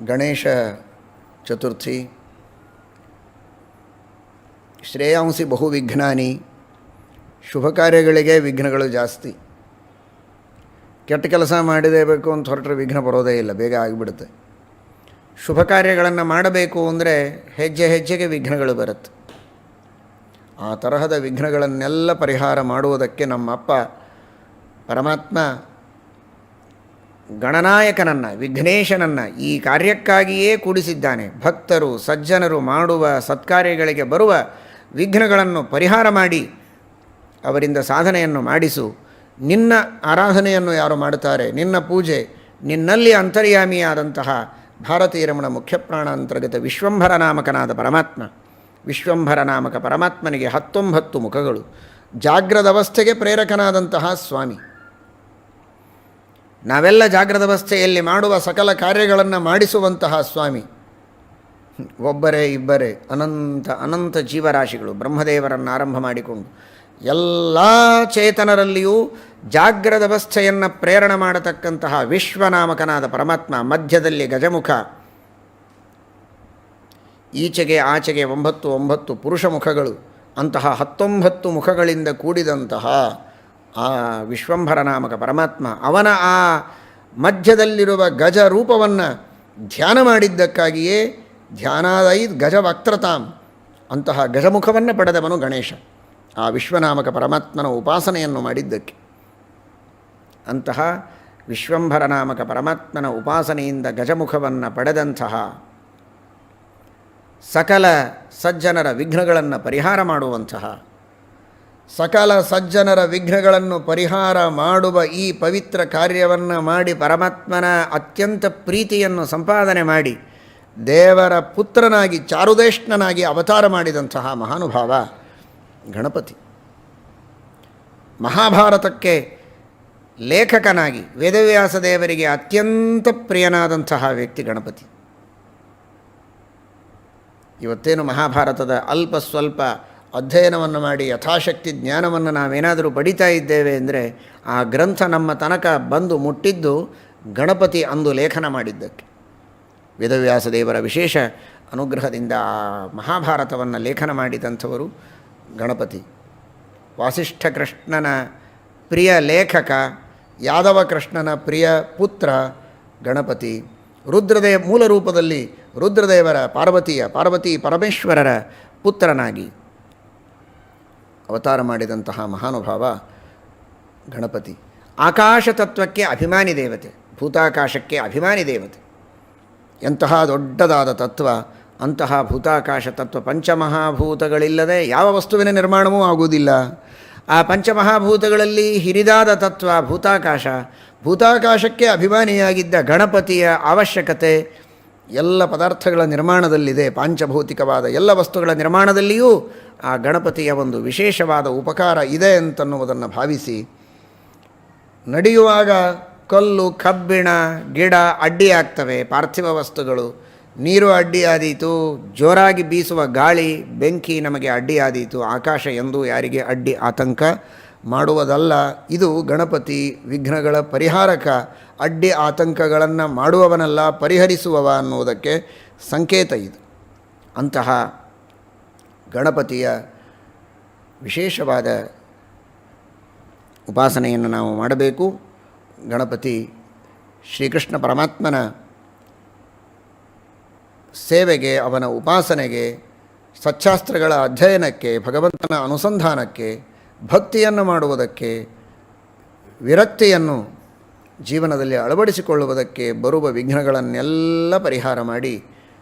ಗಣೇಶ ಚತುರ್ಥಿ. ಶ್ರೇಯಾಂಸಿ ಬಹು ವಿಘ್ನಾನಿ. ಶುಭ ಕಾರ್ಯಗಳಿಗೆ ವಿಘ್ನಗಳು ಜಾಸ್ತಿ. ಕೆಟ್ಟ ಕೆಲಸ ಮಾಡಲೇಬೇಕು ಅಂತ ಹೊರಟ್ರೆ ವಿಘ್ನ ಬರೋದೇ ಇಲ್ಲ, ಬೇಗ ಆಗಿಬಿಡುತ್ತೆ. ಶುಭ ಕಾರ್ಯಗಳನ್ನು ಮಾಡಬೇಕು ಅಂದರೆ ಹೆಜ್ಜೆ ಹೆಜ್ಜೆಗೆ ವಿಘ್ನಗಳು ಬರುತ್ತೆ. ಆ ತರಹದ ವಿಘ್ನಗಳನ್ನೆಲ್ಲ ಪರಿಹಾರ ಮಾಡುವುದಕ್ಕೆ ನಮ್ಮಪ್ಪ ಪರಮಾತ್ಮ ಗಣನಾಯಕನನ್ನು, ವಿಘ್ನೇಶನನ್ನು ಈ ಕಾರ್ಯಕ್ಕಾಗಿಯೇ ಕೂಡಿಸಿದ್ದಾನೆ. ಭಕ್ತರು ಸಜ್ಜನರು ಮಾಡುವ ಸತ್ಕಾರ್ಯಗಳಿಗೆ ಬರುವ ವಿಘ್ನಗಳನ್ನು ಪರಿಹಾರ ಮಾಡಿ ಅವರಿಂದ ಸಾಧನೆಯನ್ನು ಮಾಡಿಸು. ನಿನ್ನ ಆರಾಧನೆಯನ್ನು ಯಾರು ಮಾಡುತ್ತಾರೆ, ನಿನ್ನ ಪೂಜೆ, ನಿನ್ನಲ್ಲಿ ಅಂತರ್ಯಾಮಿಯಾದಂತಹ ಭಾರತೀರಮಣ ಮುಖ್ಯಪ್ರಾಣ ಅಂತರ್ಗತ ವಿಶ್ವಂಭರ ನಾಮಕನಾದ ಪರಮಾತ್ಮ, ವಿಶ್ವಂಭರ ನಾಮಕ ಪರಮಾತ್ಮನಿಗೆ 19 ಮುಖಗಳು. ಜಾಗ್ರದವಸ್ಥೆಗೆ ಪ್ರೇರಕನಾದಂತಹ ಸ್ವಾಮಿ. ನಾವೆಲ್ಲ ಜಾಗ್ರದವಸ್ಥೆಯಲ್ಲಿ ಮಾಡುವ ಸಕಲ ಕಾರ್ಯಗಳನ್ನು ಮಾಡಿಸುವಂತಹ ಸ್ವಾಮಿ. ಒಬ್ಬರೇ ಇಬ್ಬರೇ ಅನಂತ ಅನಂತ ಜೀವರಾಶಿಗಳು, ಬ್ರಹ್ಮದೇವರನ್ನು ಆರಂಭ ಮಾಡಿಕೊಂಡು ಎಲ್ಲ ಚೇತನರಲ್ಲಿಯೂ ಜಾಗ್ರದವಸ್ಥೆಯನ್ನು ಪ್ರೇರಣೆ ಮಾಡತಕ್ಕಂತಹ ವಿಶ್ವನಾಮಕನಾದ ಪರಮಾತ್ಮ. ಮಧ್ಯದಲ್ಲಿ ಗಜಮುಖ, ಈಚೆಗೆ ಆಚೆಗೆ 9 ಪುರುಷ ಮುಖಗಳು. ಅಂತಹ 19 ಮುಖಗಳಿಂದ ಕೂಡಿದಂತಹ ಆ ವಿಶ್ವಂಭರ ನಾಮಕ ಪರಮಾತ್ಮ, ಅವನ ಆ ಮಧ್ಯದಲ್ಲಿರುವ ಗಜ ರೂಪವನ್ನು ಧ್ಯಾನ ಮಾಡಿದ್ದಕ್ಕಾಗಿಯೇ ಧ್ಯಾನಾದೈದ್ ಗಜವಕ್ತ್ರತಾಂ ಅಂತಹ ಗಜಮುಖವನ್ನು ಪಡೆದವನು ಗಣೇಶ. ಆ ವಿಶ್ವನಾಮಕ ಪರಮಾತ್ಮನ ಉಪಾಸನೆಯನ್ನು ಮಾಡಿದ್ದಕ್ಕೆ. ಅಂತಹ ವಿಶ್ವಂಭರ ನಾಮಕ ಪರಮಾತ್ಮನ ಉಪಾಸನೆಯಿಂದ ಗಜಮುಖವನ್ನು ಪಡೆದಂತಹ ಸಕಲ ಸಜ್ಜನರ ವಿಘ್ನಗಳನ್ನು ಪರಿಹಾರ ಮಾಡುವಂತಹ, ಸಕಲ ಸಜ್ಜನರ ವಿಘ್ನಗಳನ್ನು ಪರಿಹಾರ ಮಾಡುವ ಈ ಪವಿತ್ರ ಕಾರ್ಯವನ್ನು ಮಾಡಿ ಪರಮಾತ್ಮನ ಅತ್ಯಂತ ಪ್ರೀತಿಯನ್ನು ಸಂಪಾದನೆ ಮಾಡಿ ದೇವರ ಪುತ್ರನಾಗಿ ಚಾರುದೇಷ್ಣನಾಗಿ ಅವತಾರ ಮಾಡಿದಂತಹ ಮಹಾನುಭಾವ ಗಣಪತಿ. ಮಹಾಭಾರತಕ್ಕೆ ಲೇಖಕನಾಗಿ ವೇದವ್ಯಾಸ ದೇವರಿಗೆ ಅತ್ಯಂತ ಪ್ರಿಯನಾದಂತಹ ವ್ಯಕ್ತಿ ಗಣಪತಿ. ಇವತ್ತೇನು ಮಹಾಭಾರತದ ಅಲ್ಪ ಸ್ವಲ್ಪ ಅಧ್ಯಯನವನ್ನು ಮಾಡಿ ಯಥಾಶಕ್ತಿ ಜ್ಞಾನವನ್ನು ನಾವೇನಾದರೂ ಪಡಿತಾ ಇದ್ದೇವೆ ಅಂದರೆ ಆ ಗ್ರಂಥ ನಮ್ಮ ತನಕ ಬಂದು ಮುಟ್ಟಿದ್ದು ಗಣಪತಿ ಅಂದು ಲೇಖನ ಮಾಡಿದ್ದಕ್ಕೆ. ವೇದವ್ಯಾಸ ದೇವರ ವಿಶೇಷ ಅನುಗ್ರಹದಿಂದ ಆ ಮಹಾಭಾರತವನ್ನು ಲೇಖನ ಮಾಡಿದಂಥವರು ಗಣಪತಿ. ವಾಸಿಷ್ಠ ಕೃಷ್ಣನ ಪ್ರಿಯ ಲೇಖಕ, ಯಾದವ ಕೃಷ್ಣನ ಪ್ರಿಯ ಪುತ್ರ ಗಣಪತಿ. ಮೂಲ ರೂಪದಲ್ಲಿ ರುದ್ರದೇವರ ಪಾರ್ವತಿ ಪರಮೇಶ್ವರರ ಪುತ್ರನಾಗಿ ಅವತಾರ ಮಾಡಿದಂತಹ ಮಹಾನುಭಾವ ಗಣಪತಿ. ಆಕಾಶ ತತ್ವಕ್ಕೆ ಅಭಿಮಾನಿ ದೇವತೆ, ಭೂತಾಕಾಶಕ್ಕೆ ಅಭಿಮಾನಿ ದೇವತೆ. ಎಂತಹ ದೊಡ್ಡದಾದ ತತ್ವ. ಅಂತಹ ಭೂತಾಕಾಶ ತತ್ವ, ಪಂಚಮಹಾಭೂತಗಳಿಲ್ಲದೆ ಯಾವ ವಸ್ತುವಿನ ನಿರ್ಮಾಣವೂ ಆಗುವುದಿಲ್ಲ. ಆ ಪಂಚಮಹಾಭೂತಗಳಲ್ಲಿ ಹಿರಿದಾದ ತತ್ವ ಭೂತಾಕಾಶ. ಭೂತಾಕಾಶಕ್ಕೆ ಅಭಿಮಾನಿಯಾಗಿದ್ದ ಗಣಪತಿಯ ಅವಶ್ಯಕತೆ ಎಲ್ಲ ಪದಾರ್ಥಗಳ ನಿರ್ಮಾಣದಲ್ಲಿದೆ. ಪಾಂಚಭೌತಿಕವಾದ ಎಲ್ಲ ವಸ್ತುಗಳ ನಿರ್ಮಾಣದಲ್ಲಿಯೂ ಆ ಗಣಪತಿಯ ಒಂದು ವಿಶೇಷವಾದ ಉಪಕಾರ ಇದೆ ಅಂತನ್ನುವುದನ್ನು ಭಾವಿಸಿ, ನಡೆಯುವಾಗ ಕಲ್ಲು, ಕಬ್ಬಿಣ, ಗಿಡ ಅಡ್ಡಿಯಾಗ್ತವೆ, ಪಾರ್ಥಿವ ವಸ್ತುಗಳು. ನೀರು ಅಡ್ಡಿಯಾದೀತು, ಜೋರಾಗಿ ಬೀಸುವ ಗಾಳಿ, ಬೆಂಕಿ ನಮಗೆ ಅಡ್ಡಿಯಾದೀತು. ಆಕಾಶ ಎಂದೂ ಯಾರಿಗೆ ಅಡ್ಡಿ ಆತಂಕ ಮಾಡುವುದಲ್ಲ. ಇದು ಗಣಪತಿ ವಿಘ್ನಗಳ ಪರಿಹಾರಕ. ಅಡ್ಡಿ ಆತಂಕಗಳನ್ನು ಮಾಡುವವನಲ್ಲ, ಪರಿಹರಿಸುವವ ಅನ್ನುವುದಕ್ಕೆ ಸಂಕೇತ ಇದು. ಅಂತಹ ಗಣಪತಿಯ ವಿಶೇಷವಾದ ಉಪಾಸನೆಯನ್ನು ನಾವು ಮಾಡಬೇಕು. ಗಣಪತಿ ಶ್ರೀಕೃಷ್ಣ ಪರಮಾತ್ಮನ ಸೇವೆಗೆ, ಅವನ ಉಪಾಸನೆಗೆ, ಸಚ್ಚಾಸ್ತ್ರಗಳ ಅಧ್ಯಯನಕ್ಕೆ, ಭಗವಂತನ ಅನುಸಂಧಾನಕ್ಕೆ, ಭಕ್ತಿಯನ್ನು ಮಾಡುವುದಕ್ಕೆ, ವಿರಕ್ತಿಯನ್ನು ಜೀವನದಲ್ಲಿ ಅಳವಡಿಸಿಕೊಳ್ಳುವುದಕ್ಕೆ ಬರುವ ವಿಘ್ನಗಳನ್ನೆಲ್ಲ ಪರಿಹಾರ ಮಾಡಿ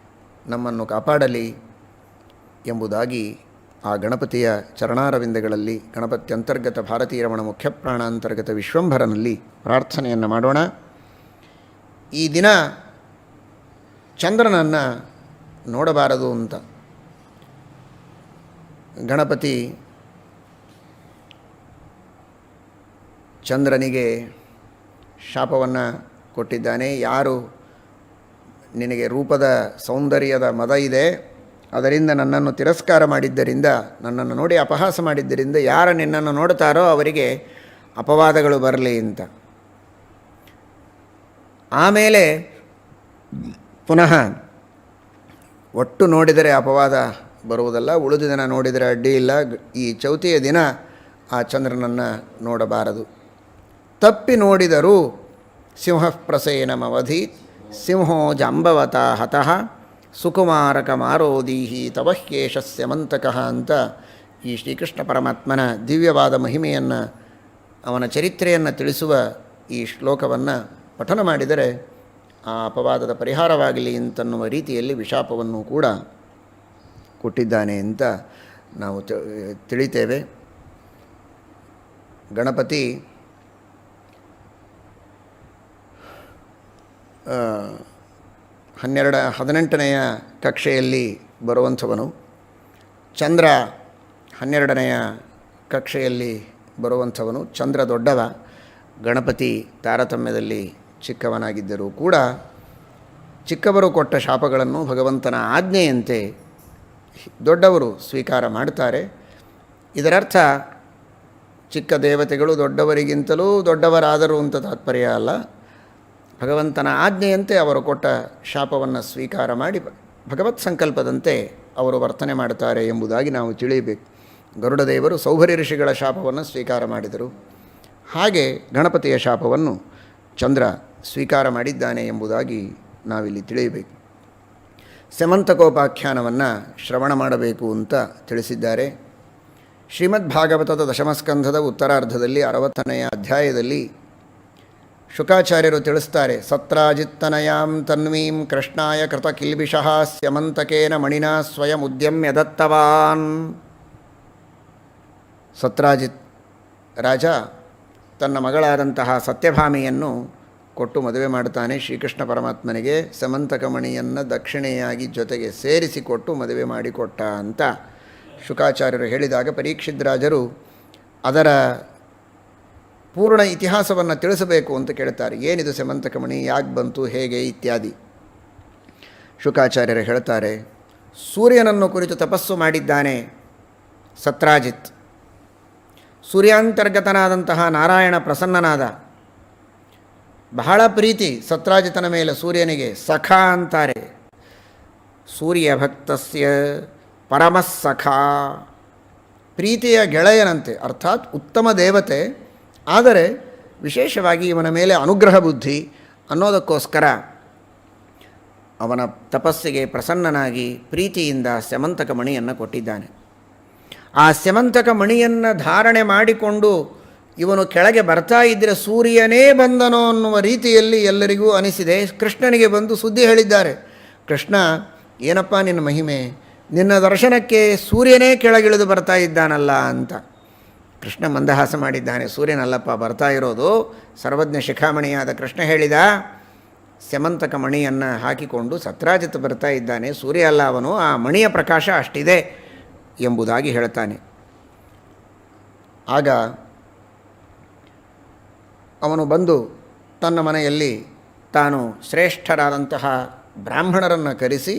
ನಮ್ಮನ್ನು ಕಾಪಾಡಲಿ ಎಂಬುದಾಗಿ ಆ ಗಣಪತಿಯ ಚರಣಾರವಿಂದಗಳಲ್ಲಿ, ಗಣಪತಿ ಅಂತರ್ಗತ ಭಾರತೀರಮಣ ಮುಖ್ಯಪ್ರಾಣ ಅಂತರ್ಗತ ವಿಶ್ವಂಭರನಲ್ಲಿ ಪ್ರಾರ್ಥನೆಯನ್ನು ಮಾಡೋಣ. ಈ ದಿನ ಚಂದ್ರನನ್ನು ನೋಡಬಾರದು ಅಂತ ಗಣಪತಿ ಚಂದ್ರನಿಗೆ ಶಾಪವನ್ನು ಕೊಟ್ಟಿದ್ದಾನೆ. ಯಾರು ನಿನಗೆ ರೂಪದ ಸೌಂದರ್ಯದ ಮದ ಇದೆ, ಅದರಿಂದ ನನ್ನನ್ನು ತಿರಸ್ಕಾರ ಮಾಡಿದ್ದರಿಂದ, ನನ್ನನ್ನು ನೋಡಿ ಅಪಹಾಸ ಮಾಡಿದ್ದರಿಂದ ಯಾರು ನಿನ್ನನ್ನು ನೋಡ್ತಾರೋ ಅವರಿಗೆ ಅಪವಾದಗಳು ಬರಲಿ ಅಂತ. ಆಮೇಲೆ ಪುನಃ ಒಟ್ಟು ನೋಡಿದರೆ ಅಪವಾದ ಬರುವುದಲ್ಲ, ಉಳಿದ ದಿನ ನೋಡಿದರೆ ಅಡ್ಡಿ ಇಲ್ಲ. ಈ ಚೌತಿಯ ದಿನ ಆ ಚಂದ್ರನನ್ನು ನೋಡಬಾರದು. ತಪ್ಪಿ ನೋಡಿದರೂ ಸಿಂಹಪ್ರಸೇನಮವಧಿ ಸಿಂಹೋ ಜಾಂಬವತ ಹತಃ ಸುಕುಮಾರಕ ಮಾರೋದೀಹಿ ತವಹ್ಯೇಷಸ್ಯ ಮಂತಕಃ ಅಂತ ಈ ಶ್ರೀಕೃಷ್ಣ ಪರಮಾತ್ಮನ ದಿವ್ಯವಾದ ಮಹಿಮೆಯನ್ನು, ಅವನ ಚರಿತ್ರೆಯನ್ನು ತಿಳಿಸುವ ಈ ಶ್ಲೋಕವನ್ನು ಪಠನ ಮಾಡಿದರೆ ಆ ಅಪವಾದದ ಪರಿಹಾರವಾಗಲಿ ಅಂತನ್ನುವ ರೀತಿಯಲ್ಲಿ ವಿಶಾಪವನ್ನು ಕೂಡ ಕೊಟ್ಟಿದ್ದಾನೆ ಅಂತ ನಾವು ತಿಳಿತೇವೆ. ಗಣಪತಿ 18ನೆಯ ಕಕ್ಷೆಯಲ್ಲಿ ಬರುವಂಥವನು, ಚಂದ್ರ 12ನೆಯ ಕಕ್ಷೆಯಲ್ಲಿ ಬರುವಂಥವನು. ಚಂದ್ರ ದೊಡ್ಡವ, ಗಣಪತಿ ತಾರತಮ್ಯದಲ್ಲಿ ಚಿಕ್ಕವನಾಗಿದ್ದರೂ ಕೂಡ ಚಿಕ್ಕವರು ಕೊಟ್ಟ ಶಾಪಗಳನ್ನು ಭಗವಂತನ ಆಜ್ಞೆಯಂತೆ ದೊಡ್ಡವರು ಸ್ವೀಕಾರ ಮಾಡ್ತಾರೆ. ಇದರರ್ಥ ಚಿಕ್ಕ ದೇವತೆಗಳು ದೊಡ್ಡವರಿಗಿಂತಲೂ ದೊಡ್ಡವರಾದರು ಅಂತ ತಾತ್ಪರ್ಯ ಅಲ್ಲ. ಭಗವಂತನ ಆಜ್ಞೆಯಂತೆ ಅವರು ಕೊಟ್ಟ ಶಾಪವನ್ನು ಸ್ವೀಕಾರ ಮಾಡಿ ಭಗವತ್ ಸಂಕಲ್ಪದಂತೆ ಅವರು ವರ್ತನೆ ಮಾಡ್ತಾರೆ ಎಂಬುದಾಗಿ ನಾವು ತಿಳಿಯಬೇಕು. ಗರುಡದೇವರು ಸೌಭರಿ ಋಷಿಗಳ ಶಾಪವನ್ನು ಸ್ವೀಕಾರ ಮಾಡಿದರು. ಹಾಗೆ ಗಣಪತಿಯ ಶಾಪವನ್ನು ಚಂದ್ರ ಸ್ವೀಕಾರ ಮಾಡಿದ್ದಾನೆ ಎಂಬುದಾಗಿ ನಾವಿಲ್ಲಿ ತಿಳಿಯಬೇಕು. ಸ್ಯಮಂತಕೋಪಾಖ್ಯಾನವನ್ನು ಶ್ರವಣ ಮಾಡಬೇಕು ಅಂತ ತಿಳಿಸಿದ್ದಾರೆ. ಶ್ರೀಮದ್ ಭಾಗವತದ ದಶಮಸ್ಕಂಧದ ಉತ್ತರಾರ್ಧದಲ್ಲಿ 60ನೆಯ ಅಧ್ಯಾಯದಲ್ಲಿ ಶುಕಾಚಾರ್ಯರು ತಿಳಿಸ್ತಾರೆ. ಸತ್ರಾಜಿತ್ತನಯಾಂ ತನ್ವೀಂ ಕೃಷ್ಣಾಯ ಕೃತ ಕಿಲ್ಬಿಷಃ ಸ್ಯಮಂತಕೇನ ಮಣಿನಾ ಸ್ವಯಂ ಉದ್ಯಮ್ಯ ದತ್ತವಾನ್. ಸತ್ರಾಜಿತ್ ರಾಜ ತನ್ನ ಮಗಳಾದಂತಹ ಸತ್ಯಭಾಮಿಯನ್ನು ಕೊಟ್ಟು ಮದುವೆ ಮಾಡ್ತಾನೆ. ಶ್ರೀಕೃಷ್ಣ ಪರಮಾತ್ಮನಿಗೆ ಸಮಂತಕ ಮಣಿಯನ್ನು ದಕ್ಷಿಣೆಯಾಗಿ ಜೊತೆಗೆ ಸೇರಿಸಿಕೊಟ್ಟು ಮದುವೆ ಮಾಡಿಕೊಟ್ಟ ಅಂತ ಶುಕಾಚಾರ್ಯರು ಹೇಳಿದಾಗ ಪರೀಕ್ಷಿತ್ ರಾಜರು ಅದರ ಪೂರ್ಣ ಇತಿಹಾಸವನ್ನು ತಿಳಿಸಬೇಕು ಅಂತ ಕೇಳ್ತಾರೆ. ಏನಿದು ಸಮಂತಕ ಮಣಿ, ಯಾಕೆ ಬಂತು, ಹೇಗೆ ಇತ್ಯಾದಿ. ಶುಕಾಚಾರ್ಯರು ಹೇಳ್ತಾರೆ, ಸೂರ್ಯನನ್ನು ಕುರಿತು ತಪಸ್ಸು ಮಾಡಿದ್ದಾನೆ ಸತ್ರಾಜಿತ್. ಸೂರ್ಯಾಂತರ್ಗತನಾದಂತಹ ನಾರಾಯಣ ಪ್ರಸನ್ನನಾದ. ಬಹಳ ಪ್ರೀತಿ ಸತ್ರಾಜಿತನ ಮೇಲೆ ಸೂರ್ಯನಿಗೆ. ಸಖ ಅಂತಾರೆ. ಸೂರ್ಯ ಭಕ್ತಸ್ಯ ಪರಮಸ್ಸಖ, ಪ್ರೀತಿಯ ಗೆಳೆಯನಂತೆ, ಅರ್ಥಾತ್ ಉತ್ತಮ ದೇವತೆ. ಆದರೆ ವಿಶೇಷವಾಗಿ ಇವನ ಮೇಲೆ ಅನುಗ್ರಹ ಬುದ್ಧಿ ಅನ್ನೋದಕ್ಕೋಸ್ಕರ ಅವನ ತಪಸ್ಸಿಗೆ ಪ್ರಸನ್ನನಾಗಿ ಪ್ರೀತಿಯಿಂದ ಸ್ಯಮಂತಕ ಮಣಿಯನ್ನು ಕೊಟ್ಟಿದ್ದಾನೆ. ಆ ಸ್ಯಮಂತಕ ಮಣಿಯನ್ನು ಧಾರಣೆ ಮಾಡಿಕೊಂಡು ಇವನು ಕೆಳಗೆ ಬರ್ತಾ ಇದ್ದರೆ ಸೂರ್ಯನೇ ಬಂದನೋ ಅನ್ನುವ ರೀತಿಯಲ್ಲಿ ಎಲ್ಲರಿಗೂ ಅನಿಸಿದೆ. ಕೃಷ್ಣನಿಗೆ ಬಂದು ಸುದ್ದಿ ಹೇಳಿದ್ದಾರೆ. ಕೃಷ್ಣ, ಏನಪ್ಪ ನಿನ್ನ ಮಹಿಮೆ, ನಿನ್ನ ದರ್ಶನಕ್ಕೆ ಸೂರ್ಯನೇ ಕೆಳಗಿಳಿದು ಬರ್ತಾ ಇದ್ದಾನಲ್ಲ ಅಂತ. ಕೃಷ್ಣ ಮಂದಹಾಸ ಮಾಡಿದ್ದಾನೆ. ಸೂರ್ಯನಲ್ಲಪ್ಪ ಬರ್ತಾ ಇರೋದು, ಸರ್ವಜ್ಞ ಶಿಖಾಮಣಿಯಾದ ಕೃಷ್ಣ ಹೇಳಿದ, ಸ್ಯಮಂತಕ ಮಣಿಯನ್ನು ಹಾಕಿಕೊಂಡು ಸತ್ರಾಜಿತ್ ಬರ್ತಾ ಇದ್ದಾನೆ, ಸೂರ್ಯ ಅಲ್ಲ ಅವನು, ಆ ಮಣಿಯ ಪ್ರಕಾಶ ಅಷ್ಟಿದೆ ಎಂಬುದಾಗಿ ಹೇಳ್ತಾನೆ. ಆಗ ಅವನು ಬಂದು ತನ್ನ ಮನೆಯಲ್ಲಿ ತಾನು ಶ್ರೇಷ್ಠರಾದಂತಹ ಬ್ರಾಹ್ಮಣರನ್ನು ಕರೆಸಿ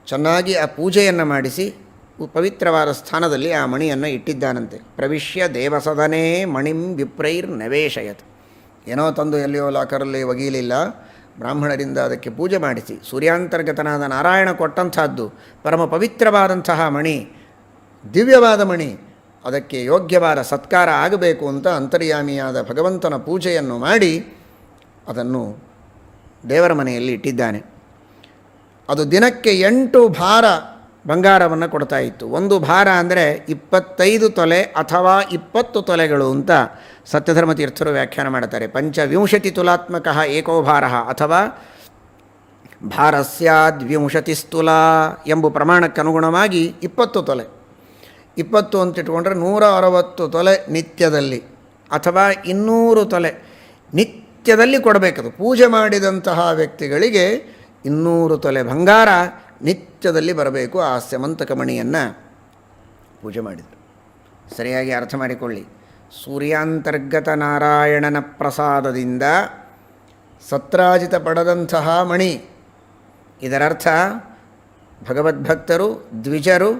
ಚೆನ್ನಾಗಿ ಆ ಪೂಜೆಯನ್ನು ಮಾಡಿಸಿ ಪವಿತ್ರವಾದ ಸ್ಥಾನದಲ್ಲಿ ಆ ಮಣಿಯನ್ನು ಇಟ್ಟಿದ್ದಾನಂತೆ. ಪ್ರವಿಶ್ಯ ದೇವಸದನೇ ಮಣಿಂ ವಿಪ್ರೈರ್ ನವೇಶಯತ್. ಏನೋ ತಂದು ಎಲ್ಲಿಯೋ ಲಾಕರಲ್ಲಿ ಒಗೀಲಿಲ್ಲ, ಬ್ರಾಹ್ಮಣರಿಂದ ಅದಕ್ಕೆ ಪೂಜೆ ಮಾಡಿಸಿ ಸೂರ್ಯಾಂತರ್ಗತನಾದ ನಾರಾಯಣ ಕೊಟ್ಟಂಥದ್ದು ಪರಮ ಪವಿತ್ರವಾದಂತಹ ಮಣಿ, ದಿವ್ಯವಾದ ಮಣಿ, ಅದಕ್ಕೆ ಯೋಗ್ಯವಾದ ಸತ್ಕಾರ ಆಗಬೇಕು ಅಂತ ಅಂತರ್ಯಾಮಿಯಾದ ಭಗವಂತನ ಪೂಜೆಯನ್ನು ಮಾಡಿ ಅದನ್ನು ದೇವರ ಮನೆಯಲ್ಲಿ ಇಟ್ಟಿದ್ದಾನೆ. ಅದು ದಿನಕ್ಕೆ 8 ಭಾರ ಬಂಗಾರವನ್ನು ಕೊಡ್ತಾ ಇತ್ತು. ಒಂದು ಭಾರ ಅಂದರೆ 25 ತೊಲೆ ಅಥವಾ 20 ತೊಲೆಗಳು ಅಂತ ಸತ್ಯಧರ್ಮತೀರ್ಥರು ವ್ಯಾಖ್ಯಾನ ಮಾಡ್ತಾರೆ. 25 ತುಲಾತ್ಮಕ ಏಕೋ ಭಾರ ಅಥವಾ ಭಾರಸ್ಯಾದ್ 20 ತುಲಾ ಎಂಬ ಪ್ರಮಾಣಕ್ಕೆ ಅನುಗುಣವಾಗಿ 20 ತೊಲೆ. 20 ಅಂತಿಟ್ಕೊಂಡ್ರೆ 160 ತೊಲೆ ನಿತ್ಯದಲ್ಲಿ ಅಥವಾ 200 ತೊಲೆ ನಿತ್ಯದಲ್ಲಿ ಕೊಡಬೇಕದು. ಪೂಜೆ ಮಾಡಿದಂತಹ ವ್ಯಕ್ತಿಗಳಿಗೆ 200 ತೊಲೆ ಬಂಗಾರ ನಿತ್ಯದಲ್ಲಿ ಬರಬೇಕು. ಆ ಸ್ಯಮಂತಕ ಮಣಿಯನ್ನು ಪೂಜೆ ಮಾಡಿದರು. ಸರಿಯಾಗಿ ಅರ್ಥ ಮಾಡಿಕೊಳ್ಳಿ. ಸೂರ್ಯಾಂತರ್ಗತ ನಾರಾಯಣನ ಪ್ರಸಾದದಿಂದ ಸತ್ರಾಜಿತ ಪಡೆದಂತಹ ಮಣಿ. ಇದರರ್ಥ ಭಗವದ್ಭಕ್ತರು, ದ್ವಿಜರು,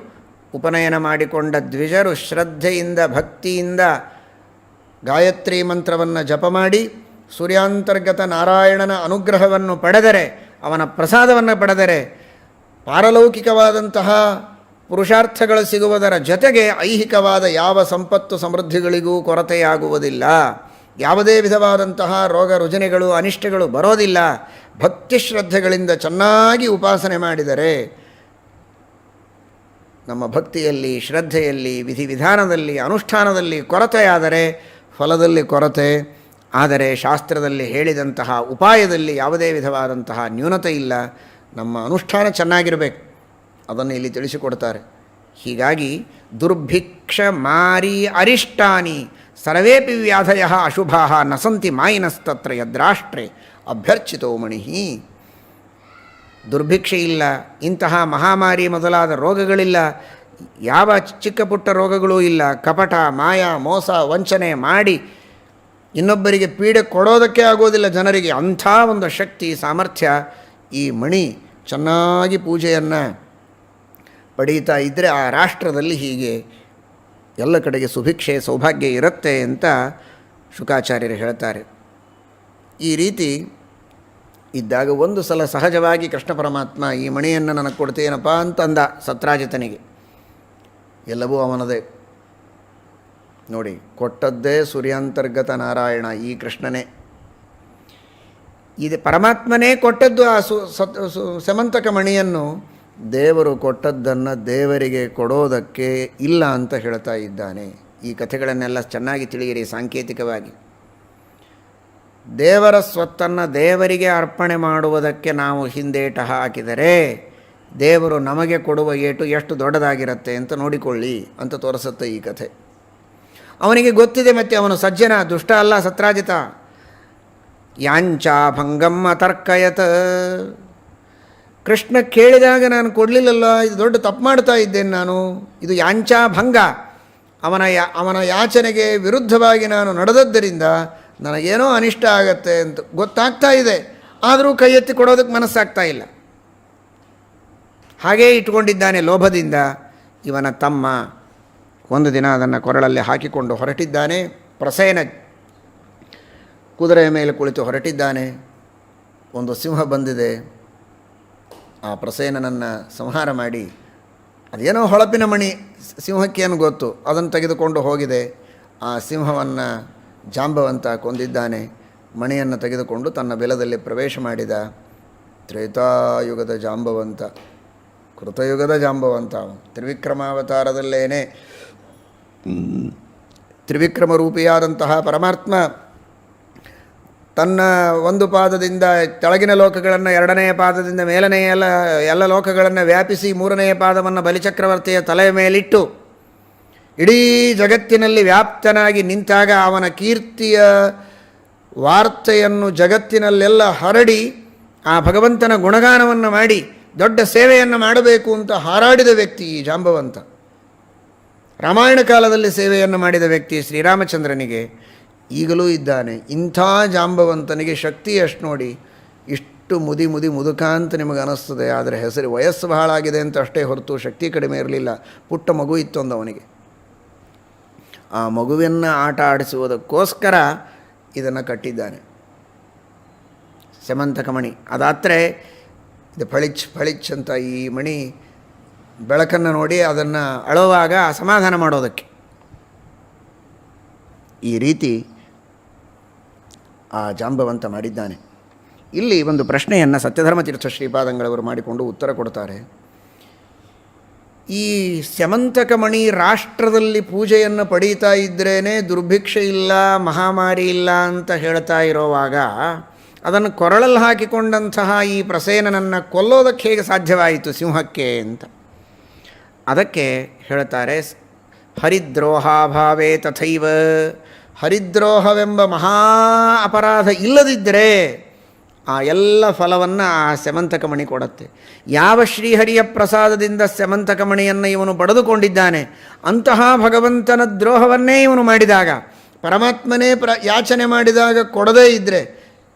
ಉಪನಯನ ಮಾಡಿಕೊಂಡ ದ್ವಿಜರು ಶ್ರದ್ಧೆಯಿಂದ ಭಕ್ತಿಯಿಂದ ಗಾಯತ್ರಿ ಮಂತ್ರವನ್ನು ಜಪ ಮಾಡಿ ಸೂರ್ಯಾಂತರ್ಗತ ನಾರಾಯಣನ ಅನುಗ್ರಹವನ್ನು ಪಡೆದರೆ ಅವನ ಪ್ರಸಾದವನ್ನು ಪಡೆದರೆ ಪಾರಲೌಕಿಕವಾದಂತಹ ಪುರುಷಾರ್ಥಗಳು ಸಿಗುವುದರ ಜೊತೆಗೆ ಐಹಿಕವಾದ ಯಾವ ಸಂಪತ್ತು ಸಮೃದ್ಧಿಗಳಿಗೂ ಕೊರತೆಯಾಗುವುದಿಲ್ಲ. ಯಾವುದೇ ವಿಧವಾದಂತಹ ರೋಗ ರುಜಿನಗಳು ಅನಿಷ್ಟಗಳು ಬರೋದಿಲ್ಲ. ಭಕ್ತಿ ಶ್ರದ್ಧೆಗಳಿಂದ ಚೆನ್ನಾಗಿ ಉಪಾಸನೆ ಮಾಡಿದರೆ ನಮ್ಮ ಭಕ್ತಿಯಲ್ಲಿ, ಶ್ರದ್ಧೆಯಲ್ಲಿ, ವಿಧಿವಿಧಾನದಲ್ಲಿ, ಅನುಷ್ಠಾನದಲ್ಲಿ ಕೊರತೆಯಾದರೆ ಫಲದಲ್ಲಿ ಕೊರತೆ, ಆದರೆ ಶಾಸ್ತ್ರದಲ್ಲಿ ಹೇಳಿದಂತಹ ಉಪಾಯದಲ್ಲಿ ಯಾವುದೇ ವಿಧವಾದಂತಹ ನ್ಯೂನತೆ ಇಲ್ಲ. ನಮ್ಮ ಅನುಷ್ಠಾನ ಚೆನ್ನಾಗಿರಬೇಕು, ಅದನ್ನು ಇಲ್ಲಿ ತಿಳಿಸಿಕೊಡ್ತಾರೆ. ಹೀಗಾಗಿ ದುರ್ಭಿಕ್ಷ ಮಾರಿ ಅರಿಷ್ಟಾನಿ ಸರ್ವೇಪಿ ವ್ಯಾಧಯ ಅಶುಭಾ ನ ಸಂತಿ ಮಾಯಿನಸ್ತತ್ರ ಯದ್ರಾಷ್ಟ್ರೆ ಅಭ್ಯರ್ಚಿತೋ ಮಣಿಹಿ. ದುರ್ಭಿಕ್ಷೆ ಇಲ್ಲ, ಇಂತಹ ಮಹಾಮಾರಿ ಮೊದಲಾದ ರೋಗಗಳಿಲ್ಲ, ಯಾವ ಚಿಕ್ಕ ಪುಟ್ಟ ರೋಗಗಳೂ ಇಲ್ಲ. ಕಪಟ, ಮಾಯ, ಮೋಸ, ವಂಚನೆ ಮಾಡಿ ಇನ್ನೊಬ್ಬರಿಗೆ ಪೀಡೆ ಕೊಡೋದಕ್ಕೆ ಆಗೋದಿಲ್ಲ ಜನರಿಗೆ. ಅಂಥ ಒಂದು ಶಕ್ತಿ, ಸಾಮರ್ಥ್ಯ ಈ ಮಣಿ ಚೆನ್ನಾಗಿ ಪೂಜೆಯನ್ನು ಪಡೀತಾ ಇದ್ದರೆ ಆ ರಾಷ್ಟ್ರದಲ್ಲಿ ಹೀಗೆ ಎಲ್ಲ ಕಡೆಗೆ ಸುಭಿಕ್ಷೆ, ಸೌಭಾಗ್ಯ ಇರುತ್ತೆ ಅಂತ ಶುಕಾಚಾರ್ಯರು ಹೇಳ್ತಾರೆ. ಈ ರೀತಿ ಇದ್ದಾಗ ಒಂದು ಸಲ ಸಹಜವಾಗಿ ಕೃಷ್ಣ ಪರಮಾತ್ಮ ಈ ಮಣಿಯನ್ನು ನನಗೆ ಕೊಡ್ತೇನಪ್ಪ ಅಂತಂದ ಸತ್ರಾಜಿತನಿಗೆ. ಎಲ್ಲವೂ ಅವನದೇ. ನೋಡಿ, ಕೊಟ್ಟದ್ದೇ ಸೂರ್ಯಾಂತರ್ಗತ ನಾರಾಯಣ, ಈ ಕೃಷ್ಣನೇ. ಇದು ಪರಮಾತ್ಮನೇ ಕೊಟ್ಟದ್ದು ಆ ಸಮಂತಕ ಮಣಿಯನ್ನು. ದೇವರು ಕೊಟ್ಟದ್ದನ್ನು ದೇವರಿಗೆ ಕೊಡೋದಕ್ಕೆ ಇಲ್ಲ ಅಂತ ಹೇಳ್ತಾ ಇದ್ದಾನೆ. ಈ ಕಥೆಗಳನ್ನೆಲ್ಲ ಚೆನ್ನಾಗಿ ತಿಳಿಯಿರಿ ಸಾಂಕೇತಿಕವಾಗಿ. ದೇವರ ಸ್ವತ್ತನ್ನು ದೇವರಿಗೆ ಅರ್ಪಣೆ ಮಾಡುವುದಕ್ಕೆ ನಾವು ಹಿಂದೇಟ ಹಾಕಿದರೆ ದೇವರು ನಮಗೆ ಕೊಡುವ ಏಟು ಎಷ್ಟು ದೊಡ್ಡದಾಗಿರುತ್ತೆ ಅಂತ ನೋಡಿಕೊಳ್ಳಿ ಅಂತ ತೋರಿಸುತ್ತೆ ಈ ಕಥೆ. ಅವನಿಗೆ ಗೊತ್ತಿದೆ, ಮತ್ತು ಅವನು ಸಜ್ಜನ, ದುಷ್ಟ ಅಲ್ಲ ಸತ್ರಾಜಿತ. ಯಾಂಚ ಭಂಗಂ ಅತರ್ಕಯತ್. ಕೃಷ್ಣ ಕೇಳಿದಾಗ ನಾನು ಕೊಡಲಿಲ್ಲಲ್ಲ, ಇದು ದೊಡ್ಡ ತಪ್ಪು ಮಾಡ್ತಾ ಇದ್ದೇನೆ ನಾನು, ಇದು ಯಾಂಚಾ ಭಂಗ. ಅವನ ಯಾಚನೆಗೆ ವಿರುದ್ಧವಾಗಿ ನಾನು ನಡೆದದ್ದರಿಂದ ನನಗೇನೋ ಅನಿಷ್ಟ ಆಗತ್ತೆ ಅಂತ ಗೊತ್ತಾಗ್ತಾ ಇದೆ, ಆದರೂ ಕೈ ಎತ್ತಿ ಕೊಡೋದಕ್ಕೆ ಮನಸ್ಸಾಗ್ತಾ ಇಲ್ಲ. ಹಾಗೇ ಇಟ್ಕೊಂಡಿದ್ದಾನೆ ಲೋಭದಿಂದ. ಇವನ ತಮ್ಮ ಒಂದು ದಿನ ಅದನ್ನು ಕೊರಳಲ್ಲಿ ಹಾಕಿಕೊಂಡು ಹೊರಟಿದ್ದಾನೆ. ಪ್ರಸೇನ ಕುದುರೆಯ ಮೇಲೆ ಕುಳಿತು ಹೊರಟಿದ್ದಾನೆ. ಒಂದು ಸಿಂಹ ಬಂದಿದೆ. ಆ ಪ್ರಸೇನನನ್ನು ಸಂಹಾರ ಮಾಡಿ, ಅದೇನೋ ಹೊಳಪಿನ ಮಣಿ, ಸಿಂಹಕ್ಕೇನು ಗೊತ್ತು, ಅದನ್ನು ತೆಗೆದುಕೊಂಡು ಹೋಗಿದೆ. ಆ ಸಿಂಹವನ್ನು ಜಾಂಬವಂತ ಕೊಂದಿದ್ದಾನೆ. ಮಣಿಯನ್ನು ತೆಗೆದುಕೊಂಡು ತನ್ನ ಬೆಲದಲ್ಲಿ ಪ್ರವೇಶ ಮಾಡಿದ. ತ್ರೇತಾಯುಗದ ಜಾಂಬವಂತ, ಕೃತಯುಗದ ಜಾಂಬವಂತ. ತ್ರಿವಿಕ್ರಮಾವತಾರದಲ್ಲೇನೆ ತ್ರಿವಿಕ್ರಮ ರೂಪಿಯಾದಂತಹ ಪರಮಾತ್ಮ ತನ್ನ ಒಂದು ಪಾದದಿಂದ ಕೆಳಗಿನ ಲೋಕಗಳನ್ನು, ಎರಡನೆಯ ಪಾದದಿಂದ ಮೇಲನೆಯ ಎಲ್ಲ ಲೋಕಗಳನ್ನು ವ್ಯಾಪಿಸಿ ಮೂರನೆಯ ಪಾದವನ್ನು ಬಲಿಚಕ್ರವರ್ತಿಯ ತಲೆಯ ಮೇಲಿಟ್ಟು ಇಡೀ ಜಗತ್ತಿನಲ್ಲಿ ವ್ಯಾಪ್ತನಾಗಿ ನಿಂತಾಗ ಅವನ ಕೀರ್ತಿಯ ವಾರ್ತೆಯನ್ನು ಜಗತ್ತಿನಲ್ಲೆಲ್ಲ ಹರಡಿ ಆ ಭಗವಂತನ ಗುಣಗಾನವನ್ನು ಮಾಡಿ ದೊಡ್ಡ ಸೇವೆಯನ್ನು ಮಾಡಬೇಕು ಅಂತ ಹಾರಾಡಿದ ವ್ಯಕ್ತಿ ಈ ಜಾಂಬವಂತ. ರಾಮಾಯಣ ಕಾಲದಲ್ಲಿ ಸೇವೆಯನ್ನು ಮಾಡಿದ ವ್ಯಕ್ತಿ ಶ್ರೀರಾಮಚಂದ್ರನಿಗೆ ಈಗಲೂ ಇದ್ದಾನೆ. ಇಂಥ ಜಾಂಬವಂತನಿಗೆ ಶಕ್ತಿ ಎಷ್ಟು ನೋಡಿ. ಇಷ್ಟು ಮುದುಕ ಅಂತ ನಿಮಗೆ ಅನ್ನಿಸ್ತದೆ, ಆದರೆ ಹೆಸರು ವಯಸ್ಸು ಬಹಳ ಆಗಿದೆ ಅಂತ ಅಷ್ಟೇ ಹೊರತು ಶಕ್ತಿ ಕಡಿಮೆ ಇರಲಿಲ್ಲ. ಪುಟ್ಟ ಮಗು ಇತ್ತು ಅಂದ ಅವನಿಗೆ. ಆ ಮಗುವನ್ನು ಆಟ ಆಡಿಸುವುದಕ್ಕೋಸ್ಕರ ಇದನ್ನು ಕಟ್ಟಿದ್ದಾನೆ, ಸಮಂತಕ ಮಣಿ. ಅದಾದರೆ ಇದು ಫಳಿಚ್ ಅಂತ ಈ ಮಣಿ ಬೆಳಕನ್ನು ನೋಡಿ ಅದನ್ನು ಅಳುವಾಗ ಸಮಾಧಾನ ಮಾಡೋದಕ್ಕೆ. ಈ ರೀತಿ ಆ ಜಾಂಬವಂತ ಮಾಡಿದ್ದಾನೆ. ಇಲ್ಲಿ ಒಂದು ಪ್ರಶ್ನೆಯನ್ನು ಸತ್ಯಧರ್ಮತೀರ್ಥ ಶ್ರೀಪಾದಂಗಳವರು ಮಾಡಿಕೊಂಡು ಉತ್ತರ ಕೊಡ್ತಾರೆ. ಈ ಸ್ಯಮಂತಕಮಣಿ ರಾಷ್ಟ್ರದಲ್ಲಿ ಪೂಜೆಯನ್ನು ಪಡೀತಾ ಇದ್ರೇ ದುರ್ಭಿಕ್ಷೆ ಇಲ್ಲ, ಮಹಾಮಾರಿ ಇಲ್ಲ ಅಂತ ಹೇಳ್ತಾ ಇರೋವಾಗ ಅದನ್ನು ಕೊರಳಲ್ಲಿ ಹಾಕಿಕೊಂಡಂತಹ ಈ ಪ್ರಸೇನನನ್ನು ಕೊಲ್ಲೋದಕ್ಕೆ ಹೇಗೆ ಸಾಧ್ಯವಾಯಿತು ಸಿಂಹಕ್ಕೆ ಅಂತ. ಅದಕ್ಕೆ ಹೇಳ್ತಾರೆ, ಹರಿದ್ರೋಹಾಭಾವೇ ತಥೈವ. ಹರಿದ್ರೋಹವೆಂಬ ಮಹಾ ಅಪರಾಧ ಇಲ್ಲದಿದ್ದರೆ ಆ ಎಲ್ಲ ಫಲವನ್ನು ಆ ಸ್ಯಮಂತಕಮಣಿ ಕೊಡುತ್ತೆ. ಯಾವ ಶ್ರೀಹರಿಯ ಪ್ರಸಾದದಿಂದ ಸ್ಯಮಂತಕಮಣಿಯನ್ನು ಇವನು ಪಡೆದುಕೊಂಡಿದ್ದಾನೆ, ಅಂತಹ ಭಗವಂತನ ದ್ರೋಹವನ್ನೇ ಇವನು ಮಾಡಿದಾಗ, ಪರಮಾತ್ಮನೇ ಯಾಚನೆ ಮಾಡಿದಾಗ ಕೊಡದೇ ಇದ್ದರೆ,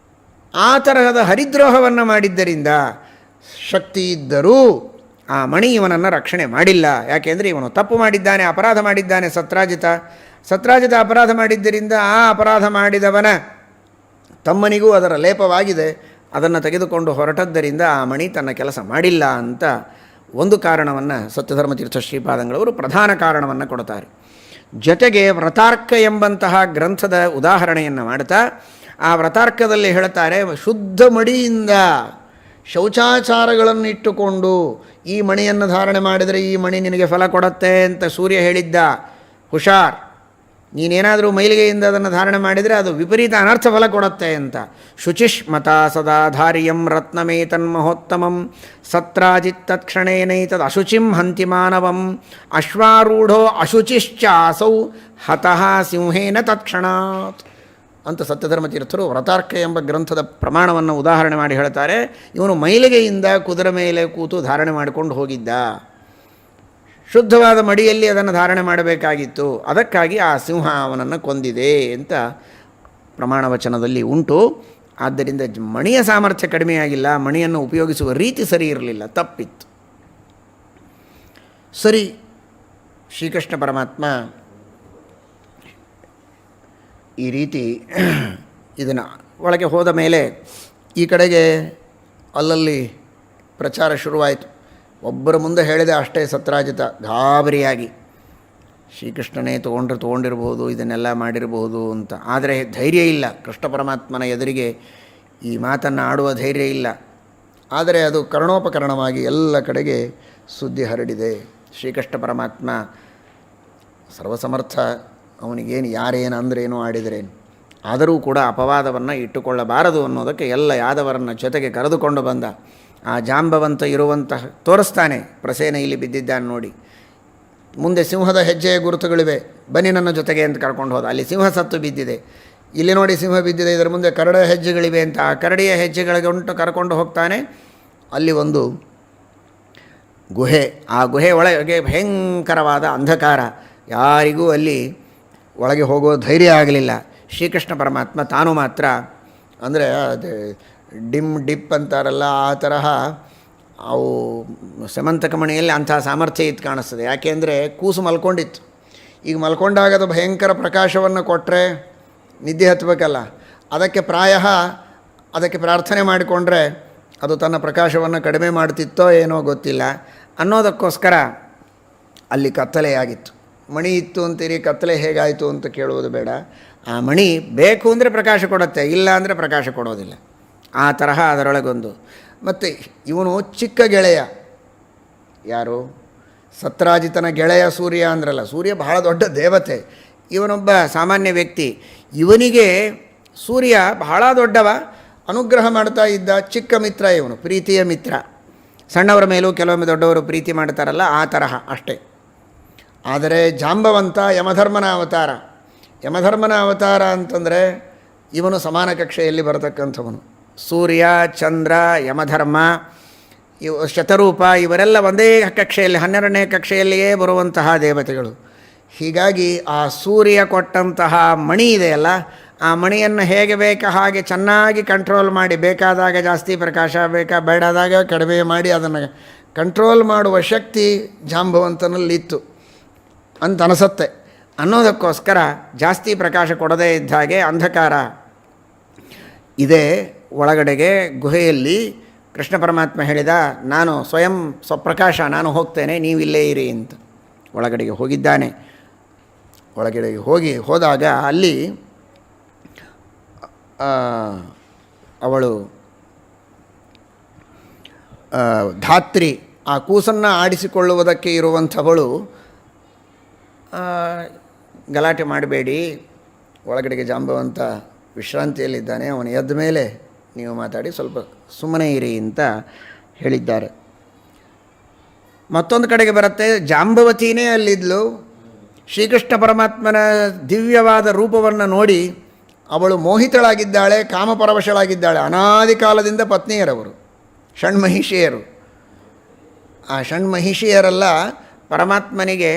ಆ ತರಹದ ಹರಿದ್ರೋಹವನ್ನು ಮಾಡಿದ್ದರಿಂದ ಶಕ್ತಿ ಇದ್ದರೂ ಆ ಮಣಿ ಇವನನ್ನು ರಕ್ಷಣೆ ಮಾಡಿಲ್ಲ. ಯಾಕೆಂದರೆ ಇವನು ತಪ್ಪು ಮಾಡಿದ್ದಾನೆ, ಅಪರಾಧ ಮಾಡಿದ್ದಾನೆ. ಸತ್ರಾಜಿತ ಅಪರಾಧ ಮಾಡಿದ್ದರಿಂದ ಆ ಅಪರಾಧ ಮಾಡಿದವನ ತಮ್ಮನಿಗೂ ಅದರ ಲೇಪವಾಗಿದೆ. ಅದನ್ನು ತೆಗೆದುಕೊಂಡು ಹೊರಟದ್ದರಿಂದ ಆ ಮಣಿ ತನ್ನ ಕೆಲಸ ಮಾಡಿಲ್ಲ ಅಂತ ಒಂದು ಕಾರಣವನ್ನು ಸತ್ಯಧರ್ಮತೀರ್ಥ ಶ್ರೀಪಾದಂಗಳವರು ಪ್ರಧಾನ ಕಾರಣವನ್ನು ಕೊಡ್ತಾರೆ. ಜೊತೆಗೆ ವ್ರತಾರ್ಕ ಎಂಬಂತಹ ಗ್ರಂಥದ ಉದಾಹರಣೆಯನ್ನು ಮಾಡ್ತಾ ಆ ವ್ರತಾರ್ಕದಲ್ಲಿ ಹೇಳ್ತಾರೆ, ಶುದ್ಧ ಮಡಿಯಿಂದ ಶೌಚಾಚಾರಗಳನ್ನು ಇಟ್ಟುಕೊಂಡು ಈ ಮಣಿಯನ್ನು ಧಾರಣೆ ಮಾಡಿದರೆ ಈ ಮಣಿ ನಿನಗೆ ಫಲ ಕೊಡುತ್ತೆ ಅಂತ ಸೂರ್ಯ ಹೇಳಿದ್ದ. ಹುಷಾರ್, ನೀನೇನಾದರೂ ಮೈಲಿಗೆಯಿಂದ ಅದನ್ನು ಧಾರಣೆ ಮಾಡಿದರೆ ಅದು ವಿಪರೀತ ಅನರ್ಥ ಫಲ ಕೊಡುತ್ತೆ ಅಂತ. ಶುಚಿಷ್ಮತ ಸದಾ ಧಾರ್ಯಂ ರತ್ನಮೇತನ್ಮಹೋತ್ತಮಂ ಸತ್ರಾಜಿತ್ತತ್ಕ್ಷಣೇನೈತದ್ ಅಶುಚಿಂ ಹಂತಿ ಮಾನವಂ ಅಶ್ವಾರೂಢೋ ಅಶುಚಿಶ್ಚಾಸೌ ಹತಃ ಸಿಂಹೇನ ತತ್ಕ್ಷಣಾತ್ ಅಂತ ಸತ್ಯಧರ್ಮತೀರ್ಥರು ವ್ರತಾರ್ಕ ಎಂಬ ಗ್ರಂಥದ ಪ್ರಮಾಣವನ್ನು ಉದಾಹರಣೆ ಮಾಡಿ ಹೇಳ್ತಾರೆ. ಇವನು ಮೈಲಿಗೆಯಿಂದ ಕುದುರೆ ಮೇಲೆ ಕೂತು ಧಾರಣೆ ಮಾಡಿಕೊಂಡು ಹೋಗಿದ್ದ. ಶುದ್ಧವಾದ ಮಡಿಯಲ್ಲಿ ಅದನ್ನು ಧಾರಣೆ ಮಾಡಬೇಕಾಗಿತ್ತು, ಅದಕ್ಕಾಗಿ ಆ ಸಿಂಹ ಅವನನ್ನು ಕೊಂದಿದೆ ಅಂತ ಪ್ರಮಾಣ ವಚನದಲ್ಲಿ ಉಂಟು. ಆದ್ದರಿಂದ ಮಣಿಯ ಸಾಮರ್ಥ್ಯ ಕಡಿಮೆಯಾಗಿಲ್ಲ, ಮಣಿಯನ್ನು ಉಪಯೋಗಿಸುವ ರೀತಿ ಸರಿ ಇರಲಿಲ್ಲ, ತಪ್ಪಿತ್ತು. ಸರಿ, ಶ್ರೀಕೃಷ್ಣ ಪರಮಾತ್ಮ ಈ ರೀತಿ ಇದನ್ನು ಒಳಗೆ ಹೋದ ಮೇಲೆ ಈ ಕಡೆಗೆ ಅಲ್ಲಲ್ಲಿ ಪ್ರಚಾರ ಶುರುವಾಯಿತು. ಒಬ್ಬರ ಮುಂದೆ ಹೇಳಿದೆ ಅಷ್ಟೇ ಸತ್ರಾಜಿತ ಗಾಬರಿಯಾಗಿ, ಶ್ರೀಕೃಷ್ಣನೇ ತೊಗೊಂಡಿರಬಹುದು, ಇದನ್ನೆಲ್ಲ ಮಾಡಿರಬಹುದು ಅಂತ. ಆದರೆ ಧೈರ್ಯ ಇಲ್ಲ, ಕೃಷ್ಣ ಪರಮಾತ್ಮನ ಎದುರಿಗೆ ಈ ಮಾತನ್ನು ಆಡುವ ಧೈರ್ಯ ಇಲ್ಲ. ಆದರೆ ಅದು ಕರ್ಣೋಪಕರಣವಾಗಿ ಎಲ್ಲ ಕಡೆಗೆ ಸುದ್ದಿ ಹರಡಿದೆ. ಶ್ರೀಕೃಷ್ಣ ಪರಮಾತ್ಮ ಸರ್ವಸಮರ್ಥ, ಅವನಿಗೇನು ಯಾರೇನು ಅಂದ್ರೇನು ಆಡಿದರೇನು, ಆದರೂ ಕೂಡ ಅಪವಾದವನ್ನು ಇಟ್ಟುಕೊಳ್ಳಬಾರದು ಅನ್ನೋದಕ್ಕೆ ಎಲ್ಲ ಯಾದವರನ್ನು ಜೊತೆಗೆ ಕರೆದುಕೊಂಡು ಬಂದ. ಆ ಜಾಂಬವಂತ ಇರುವಂತಹ ತೋರಿಸ್ತಾನೆ, ಪ್ರಸೇನೆಯಲ್ಲಿ ಬಿದ್ದಿದ್ದಾನೆ ನೋಡಿ, ಮುಂದೆ ಸಿಂಹದ ಹೆಜ್ಜೆಯ ಗುರುತುಗಳಿವೆ, ಬನ್ನಿ ನನ್ನ ಜೊತೆಗೆ ಅಂತ ಕರ್ಕೊಂಡು ಹೋದ. ಅಲ್ಲಿ ಸಿಂಹ ಸತ್ತು ಬಿದ್ದಿದೆ, ಇಲ್ಲಿ ನೋಡಿ ಸಿಂಹ ಬಿದ್ದಿದೆ, ಇದರ ಮುಂದೆ ಕರಡಿಯ ಹೆಜ್ಜೆಗಳಿವೆ ಅಂತ ಆ ಕರಡಿಯ ಹೆಜ್ಜೆಗಳಿಗೆ ಉಂಟು ಕರ್ಕೊಂಡು ಹೋಗ್ತಾನೆ. ಅಲ್ಲಿ ಒಂದು ಗುಹೆ, ಆ ಗುಹೆ ಒಳಗೆ ಭಯಂಕರವಾದ ಅಂಧಕಾರ, ಯಾರಿಗೂ ಅಲ್ಲಿ ಒಳಗೆ ಹೋಗೋ ಧೈರ್ಯ ಆಗಲಿಲ್ಲ. ಶ್ರೀಕೃಷ್ಣ ಪರಮಾತ್ಮ ತಾನು ಮಾತ್ರ, ಅಂದರೆ ಅದು ಡಿಪ್ ಅಂತಾರಲ್ಲ ಆ ತರಹ, ಅವು ಸಮಂತಕ ಮಣಿಯಲ್ಲಿ ಅಂಥ ಸಾಮರ್ಥ್ಯ ಇತ್ತು ಕಾಣಿಸ್ತದೆ. ಯಾಕೆಂದರೆ ಕೂಸು ಮಲ್ಕೊಂಡಿತ್ತು, ಈಗ ಮಲ್ಕೊಂಡಾಗ ಅದು ಭಯಂಕರ ಪ್ರಕಾಶವನ್ನು ಕೊಟ್ಟರೆ ನಿದ್ದೆ ಹತ್ತಬೇಕಲ್ಲ, ಅದಕ್ಕೆ ಅದಕ್ಕೆ ಪ್ರಾರ್ಥನೆ ಮಾಡಿಕೊಂಡ್ರೆ ಅದು ತನ್ನ ಪ್ರಕಾಶವನ್ನು ಕಡಿಮೆ ಮಾಡ್ತಿತ್ತೋ ಏನೋ ಗೊತ್ತಿಲ್ಲ ಅನ್ನೋದಕ್ಕೋಸ್ಕರ ಅಲ್ಲಿ ಕತ್ತಲೆಯಾಗಿತ್ತು. ಮಣಿ ಇತ್ತು ಅಂತೀರಿ, ಕತ್ತಲೆ ಹೇಗಾಯಿತು ಅಂತ ಕೇಳುವುದು ಬೇಡ. ಆ ಮಣಿ ಬೇಕು ಅಂದರೆ ಪ್ರಕಾಶ ಕೊಡುತ್ತೆ, ಇಲ್ಲ ಅಂದರೆ ಪ್ರಕಾಶ ಕೊಡೋದಿಲ್ಲ. ಆ ತರಹ ಅದರೊಳಗೊಂದು. ಮತ್ತು ಇವನು ಚಿಕ್ಕ ಗೆಳೆಯ, ಯಾರು? ಸತ್ರಾಜಿತನ ಗೆಳೆಯ ಸೂರ್ಯ ಅಂದ್ರಲ್ಲ, ಸೂರ್ಯ ಬಹಳ ದೊಡ್ಡ ದೇವತೆ, ಇವನೊಬ್ಬ ಸಾಮಾನ್ಯ ವ್ಯಕ್ತಿ. ಇವನಿಗೆ ಸೂರ್ಯ ಬಹಳ ದೊಡ್ಡವ, ಅನುಗ್ರಹ ಮಾಡ್ತಾ ಇದ್ದ ಚಿಕ್ಕ ಮಿತ್ರ ಇವನು, ಪ್ರೀತಿಯ ಮಿತ್ರ. ಸಣ್ಣವರ ಮೇಲೂ ಕೆಲವೊಮ್ಮೆ ದೊಡ್ಡವರು ಪ್ರೀತಿ ಮಾಡ್ತಾರಲ್ಲ ಆ ತರಹ ಅಷ್ಟೇ. ಆದರೆ ಜಾಂಬವಂತ ಯಮಧರ್ಮನ ಅವತಾರ. ಯಮಧರ್ಮನ ಅವತಾರ ಅಂತಂದರೆ ಇವನು ಸಮಾನ ಕಕ್ಷೆಯಲ್ಲಿ ಬರತಕ್ಕಂಥವನು. ಸೂರ್ಯ, ಚಂದ್ರ, ಯಮಧರ್ಮ, ಶತರೂಪ ಇವರೆಲ್ಲ ಒಂದೇ ಕಕ್ಷೆಯಲ್ಲಿ 12ನೇ ಕಕ್ಷೆಯಲ್ಲಿಯೇ ಬರುವಂತಹ ದೇವತೆಗಳು. ಹೀಗಾಗಿ ಆ ಸೂರ್ಯ ಕೊಟ್ಟಂತಹ ಮಣಿ ಇದೆಯಲ್ಲ, ಆ ಮಣಿಯನ್ನು ಹೇಗೆ ಬೇಕಾ ಹಾಗೆ ಚೆನ್ನಾಗಿ ಕಂಟ್ರೋಲ್ ಮಾಡಿ, ಬೇಕಾದಾಗ ಜಾಸ್ತಿ ಪ್ರಕಾಶ, ಬೇಡಾದಾಗ ಕಡಿಮೆ ಮಾಡಿ ಅದನ್ನು ಕಂಟ್ರೋಲ್ ಮಾಡುವ ಶಕ್ತಿ ಜಾಂಬವಂತನಲ್ಲಿತ್ತು ಅಂತ ಅನಿಸುತ್ತೆ. ಅನ್ನೋದಕ್ಕೋಸ್ಕರ ಜಾಸ್ತಿ ಪ್ರಕಾಶ ಕೊಡದೇ ಇದ್ದ ಹಾಗೆ ಅಂಧಕಾರ ಇದೆ ಒಳಗಡೆಗೆ ಗುಹೆಯಲ್ಲಿ. ಕೃಷ್ಣ ಪರಮಾತ್ಮ ಹೇಳಿದ, ನಾನು ಸ್ವಯಂ ಸ್ವಪ್ರಕಾಶ, ನಾನು ಹೋಗ್ತೇನೆ, ನೀವಿಲ್ಲೇ ಇರಿ ಅಂತ. ಒಳಗಡೆಗೆ ಹೋಗಿದ್ದಾನೆ. ಒಳಗಡೆಗೆ ಹೋದಾಗ ಅಲ್ಲಿ ಅವಳು ಧಾತ್ರಿ, ಆ ಕೂಸನ್ನು ಆಡಿಸಿಕೊಳ್ಳುವುದಕ್ಕೆ ಇರುವಂಥವಳು, ಗಲಾಟೆ ಮಾಡಬೇಡಿ, ಒಳಗಡೆಗೆ ಜಾಂಬವಂತ ವಿಶ್ರಾಂತಿಯಲ್ಲಿದ್ದಾನೆ, ಅವನು ಎದ್ದ ಮೇಲೆ ನೀವು ಮಾತಾಡಿ ಸ್ವಲ್ಪ ಸುಮ್ಮನೆ ಇರಿ ಅಂತ ಹೇಳಿದ್ದಾರೆ. ಮತ್ತೊಂದು ಕಡೆಗೆ ಬರುತ್ತೆ, ಜಾಂಬವತಿನೇ ಅಲ್ಲಿದ್ಲು. ಶ್ರೀಕೃಷ್ಣ ಪರಮಾತ್ಮನ ದಿವ್ಯವಾದ ರೂಪವನ್ನು ನೋಡಿ ಅವಳು ಮೋಹಿತಳಾಗಿದ್ದಾಳೆ, ಕಾಮಪರವಶಳಾಗಿದ್ದಾಳೆ. ಅನಾದಿ ಕಾಲದಿಂದ ಪತ್ನಿಯರವರು, ಷಣ್ಮಹಿಷಿಯರು. ಆ ಷಣ್ಮಹಿಷಿಯರೆಲ್ಲ ಪರಮಾತ್ಮನಿಗೆ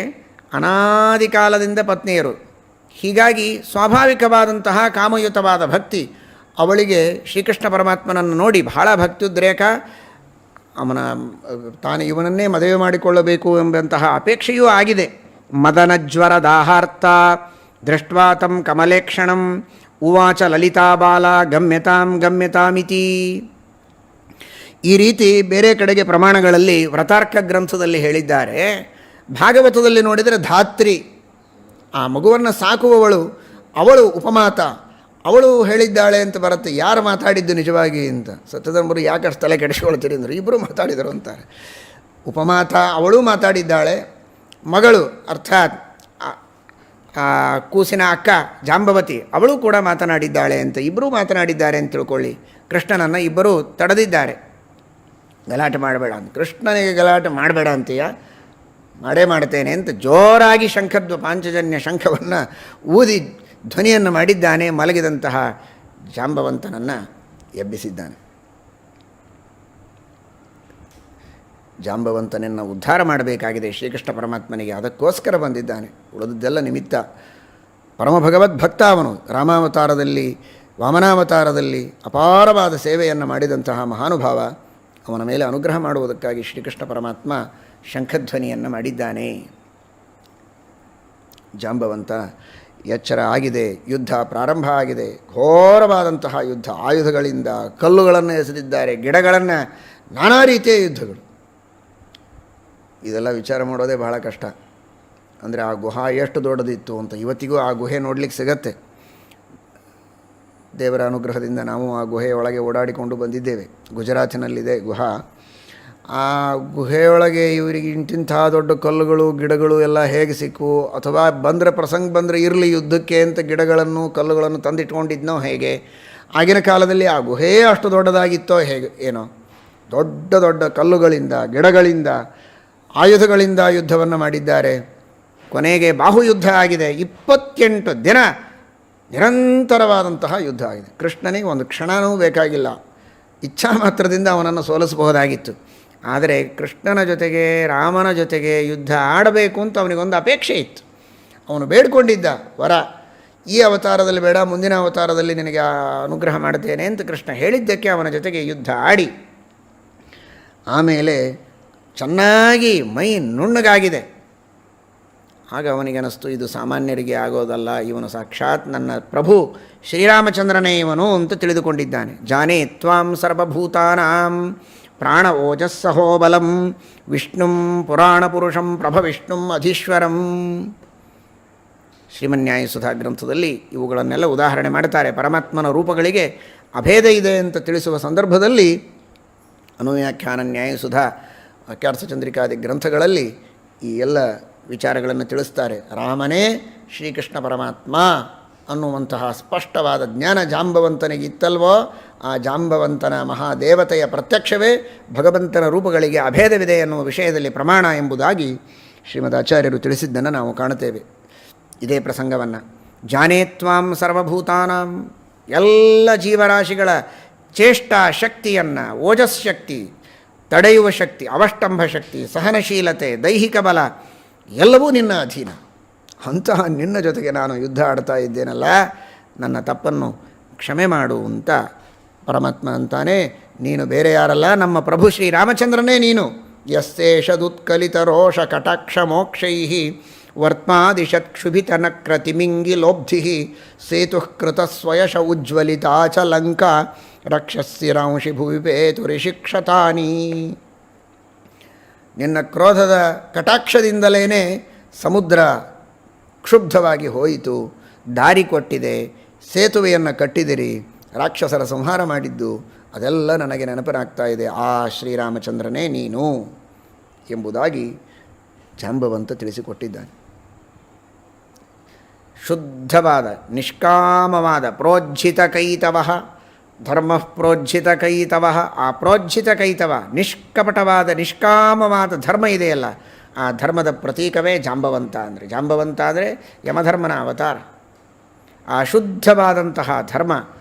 ಅನಾದಿ ಕಾಲದಿಂದ ಪತ್ನಿಯರು. ಹೀಗಾಗಿ ಸ್ವಾಭಾವಿಕವಾದಂತಹ ಕಾಮಯುತವಾದ ಭಕ್ತಿ ಅವಳಿಗೆ ಶ್ರೀಕೃಷ್ಣ ಪರಮಾತ್ಮನನ್ನು ನೋಡಿ ಬಹಳ ಭಕ್ತ್ಯುದ್ರೇಕ, ಇವನನ್ನೇ ಮದುವೆ ಮಾಡಿಕೊಳ್ಳಬೇಕು ಎಂಬಂತಹ ಅಪೇಕ್ಷೆಯೂ ಆಗಿದೆ. ಮದನಜ್ವರ ದಾಹಾರ್ಥ ದೃಷ್ಟ್ವಾ ತಂ ಕಮಲೇಕ್ಷಣಂ ಉವಾಚ ಲಲಿತಾ ಬಾಲ ಗಮ್ಯತಾಂ ಗಮ್ಯತಾಮಿತಿ. ಈ ರೀತಿ ಬೇರೆ ಕಡೆಗೆ ಪ್ರಮಾಣಗಳಲ್ಲಿ ವ್ರತಾರ್ಕ ಗ್ರಂಥದಲ್ಲಿ ಹೇಳಿದ್ದಾರೆ. ಭಾಗವತದಲ್ಲಿ ನೋಡಿದರೆ ಧಾತ್ರಿ, ಆ ಮಗುವನ್ನು ಸಾಕುವವಳು, ಅವಳು ಉಪಮಾತ, ಅವಳು ಹೇಳಿದ್ದಾಳೆ ಅಂತ ಬರುತ್ತೆ. ಯಾರು ಮಾತಾಡಿದ್ದು ನಿಜವಾಗಿ ಅಂತ. ಸತ್ಯಧರ್ಮರು ಯಾಕಷ್ಟು ತಲೆ ಕೆಡಿಸ್ಕೊಳ್ತೀರಿ ಅಂದರು, ಇಬ್ಬರು ಮಾತಾಡಿದರು ಅಂತಾರೆ. ಉಪಮಾತ ಅವಳು ಮಾತಾಡಿದ್ದಾಳೆ, ಮಗಳು ಅರ್ಥಾತ್ ಆ ಕೂಸಿನ ಅಕ್ಕ ಜಾಂಬವತಿ ಅವಳು ಕೂಡ ಮಾತನಾಡಿದ್ದಾಳೆ ಅಂತ, ಇಬ್ಬರೂ ಮಾತನಾಡಿದ್ದಾರೆ ಅಂತ ತಿಳ್ಕೊಳ್ಳಿ. ಕೃಷ್ಣನನ್ನು ಇಬ್ಬರೂ ತಡೆದಿದ್ದಾರೆ, ಗಲಾಟೆ ಮಾಡಬೇಡ ಅಂತ. ಕೃಷ್ಣನಿಗೆ ಗಲಾಟೆ ಮಾಡಬೇಡ ಅಂತೀಯ, ಮಾಡೇ ಮಾಡ್ತೇನೆ ಅಂತ ಜೋರಾಗಿ ಪಾಂಚಜನ್ಯ ಶಂಖವನ್ನು ಊದಿ ಧ್ವನಿಯನ್ನು ಮಾಡಿದ್ದಾನೆ. ಮಲಗಿದಂತಹ ಜಾಂಬವಂತನನ್ನು ಎಬ್ಬಿಸಿದ್ದಾನೆ. ಜಾಂಬವಂತನನ್ನು ಉದ್ಧಾರ ಮಾಡಬೇಕಾಗಿದೆ ಶ್ರೀಕೃಷ್ಣ ಪರಮಾತ್ಮನಿಗೆ, ಅದಕ್ಕೋಸ್ಕರ ಬಂದಿದ್ದಾನೆ. ಉಳಿದದ್ದೆಲ್ಲ ನಿಮಿತ್ತ. ಪರಮ ಭಗವದ್ಭಕ್ತ ಅವನು. ರಾಮಾವತಾರದಲ್ಲಿ, ವಾಮನಾವತಾರದಲ್ಲಿ ಅಪಾರವಾದ ಸೇವೆಯನ್ನು ಮಾಡಿದಂತಹ ಮಹಾನುಭಾವ. ಅವನ ಮೇಲೆ ಅನುಗ್ರಹ ಮಾಡುವುದಕ್ಕಾಗಿ ಶ್ರೀಕೃಷ್ಣ ಪರಮಾತ್ಮ ಶಂಖಧ್ವನಿಯನ್ನು ಮಾಡಿದ್ದಾನೆ. ಜಾಂಬವಂತ ಎಚ್ಚರ ಆಗಿದೆ, ಯುದ್ಧ ಪ್ರಾರಂಭ ಆಗಿದೆ. ಘೋರವಾದಂತಹ ಯುದ್ಧ, ಆಯುಧಗಳಿಂದ ಕಲ್ಲುಗಳನ್ನು ಎಸೆದಿದ್ದಾರೆ, ಗಿಡಗಳನ್ನು, ನಾನಾ ರೀತಿಯ ಯುದ್ಧಗಳು. ಇದೆಲ್ಲ ವಿಚಾರ ಮಾಡೋದೇ ಬಹಳ ಕಷ್ಟ. ಅಂದರೆ ಆ ಗುಹಾ ಎಷ್ಟು ದೊಡ್ಡದಿತ್ತು ಅಂತ ಇವತ್ತಿಗೂ ಆ ಗುಹೆ ನೋಡಲಿಕ್ಕೆ ಸಿಗತ್ತೆ. ದೇವರ ಅನುಗ್ರಹದಿಂದ ನಾವು ಆ ಗುಹೆಯೊಳಗೆ ಓಡಾಡಿಕೊಂಡು ಬಂದಿದ್ದೇವೆ. ಗುಜರಾತಿನಲ್ಲಿದೆ ಗುಹಾ. ಆ ಗುಹೆಯೊಳಗೆ ಇವರಿಗೆ ಇಂತಿಂಥ ದೊಡ್ಡ ಕಲ್ಲುಗಳು, ಗಿಡಗಳು ಎಲ್ಲ ಹೇಗೆ ಸಿಕ್ಕವು, ಅಥವಾ ಪ್ರಸಂಗ ಬಂದರೆ ಇರಲಿ ಯುದ್ಧಕ್ಕೆ ಅಂತ ಗಿಡಗಳನ್ನು, ಕಲ್ಲುಗಳನ್ನು ತಂದಿಟ್ಕೊಂಡಿದ್ನೋ ಹೇಗೆ, ಆಗಿನ ಕಾಲದಲ್ಲಿ ಆ ಗುಹೆಯೇ ಅಷ್ಟು ದೊಡ್ಡದಾಗಿತ್ತೋ ಹೇಗೆ ಏನೋ. ದೊಡ್ಡ ದೊಡ್ಡ ಕಲ್ಲುಗಳಿಂದ, ಗಿಡಗಳಿಂದ, ಆಯುಧಗಳಿಂದ ಯುದ್ಧವನ್ನು ಮಾಡಿದ್ದಾರೆ. ಕೊನೆಗೆ ಬಾಹುಯುದ್ಧ ಆಗಿದೆ. 28 ದಿನ ನಿರಂತರವಾದಂತಹ ಯುದ್ಧ ಆಗಿದೆ. ಕೃಷ್ಣನಿಗೆ ಒಂದು ಕ್ಷಣವೂ ಬೇಕಾಗಿಲ್ಲ, ಇಚ್ಛಾ ಮಾತ್ರದಿಂದ ಅವನನ್ನು ಸೋಲಿಸಬಹುದಾಗಿತ್ತು. ಆದರೆ ಕೃಷ್ಣನ ಜೊತೆಗೆ, ರಾಮನ ಜೊತೆಗೆ ಯುದ್ಧ ಆಡಬೇಕು ಅಂತ ಅವನಿಗೊಂದು ಅಪೇಕ್ಷೆ ಇತ್ತು. ಅವನು ಬೇಡ್ಕೊಂಡಿದ್ದ ವರ, ಈ ಅವತಾರದಲ್ಲಿ ಬೇಡ, ಮುಂದಿನ ಅವತಾರದಲ್ಲಿ ನಿನಗೆ ಅನುಗ್ರಹ ಮಾಡುತ್ತೇನೆ ಅಂತ ಕೃಷ್ಣ ಹೇಳಿದ್ದಕ್ಕೆ ಅವನ ಜೊತೆಗೆ ಯುದ್ಧ ಆಡಿ ಆಮೇಲೆ ಚೆನ್ನಾಗಿ ಮೈ ನುಣ್ಣಗಾಗಿದೆ. ಆಗ ಅವನಿಗೆ ಅನ್ನಿಸ್ತು, ಇದು ಸಾಮಾನ್ಯರಿಗೆ ಆಗೋದಲ್ಲ, ಇವನು ಸಾಕ್ಷಾತ್ ನನ್ನ ಪ್ರಭು ಶ್ರೀರಾಮಚಂದ್ರನೇ ಇವನು ಅಂತ ತಿಳಿದುಕೊಂಡಿದ್ದಾನೆ. ಜಾನೇ ತ್ವಾಂ ಸರ್ವಭೂತಾನಾಂ ಪ್ರಾಣ ಓಜಸ್ಸಹೋಬಲಂ ವಿಷ್ಣುಂ ಪುರಾಣಪುರುಷಂ ಪ್ರಭವಿಷ್ಣುಂ ಅಧೀಶ್ವರಂ. ಶ್ರೀಮನ್ಯಾಯಸುಧಾ ಗ್ರಂಥದಲ್ಲಿ ಇವುಗಳನ್ನೆಲ್ಲ ಉದಾಹರಣೆ ಮಾಡ್ತಾರೆ. ಪರಮಾತ್ಮನ ರೂಪಗಳಿಗೆ ಅಭೇದ ಇದೆ ಅಂತ ತಿಳಿಸುವ ಸಂದರ್ಭದಲ್ಲಿ ಅನುವ್ಯಾಖ್ಯಾನ ನ್ಯಾಯಸುಧಾ ವಾಕ್ಯಾರ್ಥಚಂದ್ರಿಕಾದಿ ಗ್ರಂಥಗಳಲ್ಲಿ ಈ ಎಲ್ಲ ವಿಚಾರಗಳನ್ನು ತಿಳಿಸ್ತಾರೆ. ರಾಮನೇ ಶ್ರೀಕೃಷ್ಣ ಪರಮಾತ್ಮ ಅನ್ನುವಂತಹ ಸ್ಪಷ್ಟವಾದ ಜ್ಞಾನ ಜಾಂಬವಂತನಿಗೆ ಇತ್ತಲ್ವೋ, ಆ ಜಾಂಬವಂತನ ಮಹಾದೇವತೆಯ ಪ್ರತ್ಯಕ್ಷವೇ ಭಗವಂತನ ರೂಪಗಳಿಗೆ ಅಭೇದವಿದೆ ಎನ್ನುವ ವಿಷಯದಲ್ಲಿ ಪ್ರಮಾಣ ಎಂಬುದಾಗಿ ಶ್ರೀಮದ್ ಆಚಾರ್ಯರು ತಿಳಿಸಿದ್ದನ್ನು ನಾವು ಕಾಣುತ್ತೇವೆ. ಇದೇ ಪ್ರಸಂಗವನ್ನು ಜಾನೇ ತ್ವಾಂ ಸರ್ವಭೂತಾನಾಂ, ಎಲ್ಲ ಜೀವರಾಶಿಗಳ ಚೇಷ್ಟಾ ಶಕ್ತಿಯನ್ನು, ಓಜಸ್ಶಕ್ತಿ, ತಡೆಯುವ ಶಕ್ತಿ, ಅವಷ್ಟಂಭ ಶಕ್ತಿ, ಸಹನಶೀಲತೆ, ದೈಹಿಕ ಬಲ ಎಲ್ಲವೂ ನಿನ್ನ ಅಧೀನ. ಅಂತಹ ನಿನ್ನ ಜೊತೆಗೆ ನಾನು ಯುದ್ಧ ಆಡ್ತಾ ಇದ್ದೇನಲ್ಲ, ನನ್ನ ತಪ್ಪನ್ನು ಕ್ಷಮೆ ಮಾಡು ಅಂತ ಪರಮಾತ್ಮ ಅಂತಾನೆ. ನೀನು ಬೇರೆ ಯಾರಲ್ಲ, ನಮ್ಮ ಪ್ರಭು ಶ್ರೀರಾಮಚಂದ್ರನೇ ನೀನು. ಯಸ್ಸೇಷದುತ್ಕಲಿತ ರೋಷ ಕಟಾಕ್ಷ ಮೋಕ್ಷೈ ವರ್ತ್ಮಾದಿಶತ್ ಕ್ಷುಭಿತನಕ್ರ ತಿಮಿಂಗಿ ಲೋಬ್ಧಿ ಸೇತು ಕೃತ ಸ್ವಯಶ ಉಜ್ವಲಿತಾಚ ಲಂಕಾ ರಕ್ಷಸ್ಸಿರಾಂಶಿ ಭುವಿಪೇತು ರಿಷಿಕ್ಷತಾನಿ. ನಿನ್ನ ಕ್ರೋಧದ ಕಟಾಕ್ಷದಿಂದಲೇ ಸಮುದ್ರ ಕ್ಷುಬ್ಧವಾಗಿ ಹೋಯಿತು, ದಾರಿ ಕೊಟ್ಟಿದೆ, ಸೇತುವೆಯನ್ನು ಕಟ್ಟಿದಿರಿ, ರಾಕ್ಷಸರ ಸಂಹಾರ ಮಾಡಿದ್ದು ಅದೆಲ್ಲ ನನಗೆ ನೆನಪನಾಗ್ತಾ ಇದೆ. ಆ ಶ್ರೀರಾಮಚಂದ್ರನೇ ನೀನು ಎಂಬುದಾಗಿ ಜಾಂಬವಂತ ತಿಳಿಸಿಕೊಟ್ಟಿದ್ದಾನೆ. ಶುದ್ಧವಾದ ನಿಷ್ಕಾಮವಾದ ಪ್ರೋಜ್ಜಿತ ಕೈತವ ಧರ್ಮ ಪ್ರೋಜ್ಜಿತ ಕೈತವ. ಆ ಪ್ರೋಜ್ಜಿತ ಕೈತವ, ನಿಷ್ಕಪಟವಾದ ನಿಷ್ಕಾಮವಾದ ಧರ್ಮ ಇದೆಯಲ್ಲ, ಆ ಧರ್ಮದ ಪ್ರತೀಕವೇ ಜಾಂಬವಂತ. ಅಂದರೆ ಜಾಂಬವಂತ ಅಂದರೆ ಯಮಧರ್ಮನ ಅವತಾರ. ಆ ಶುದ್ಧವಾದಂತಹ ಧರ್ಮ,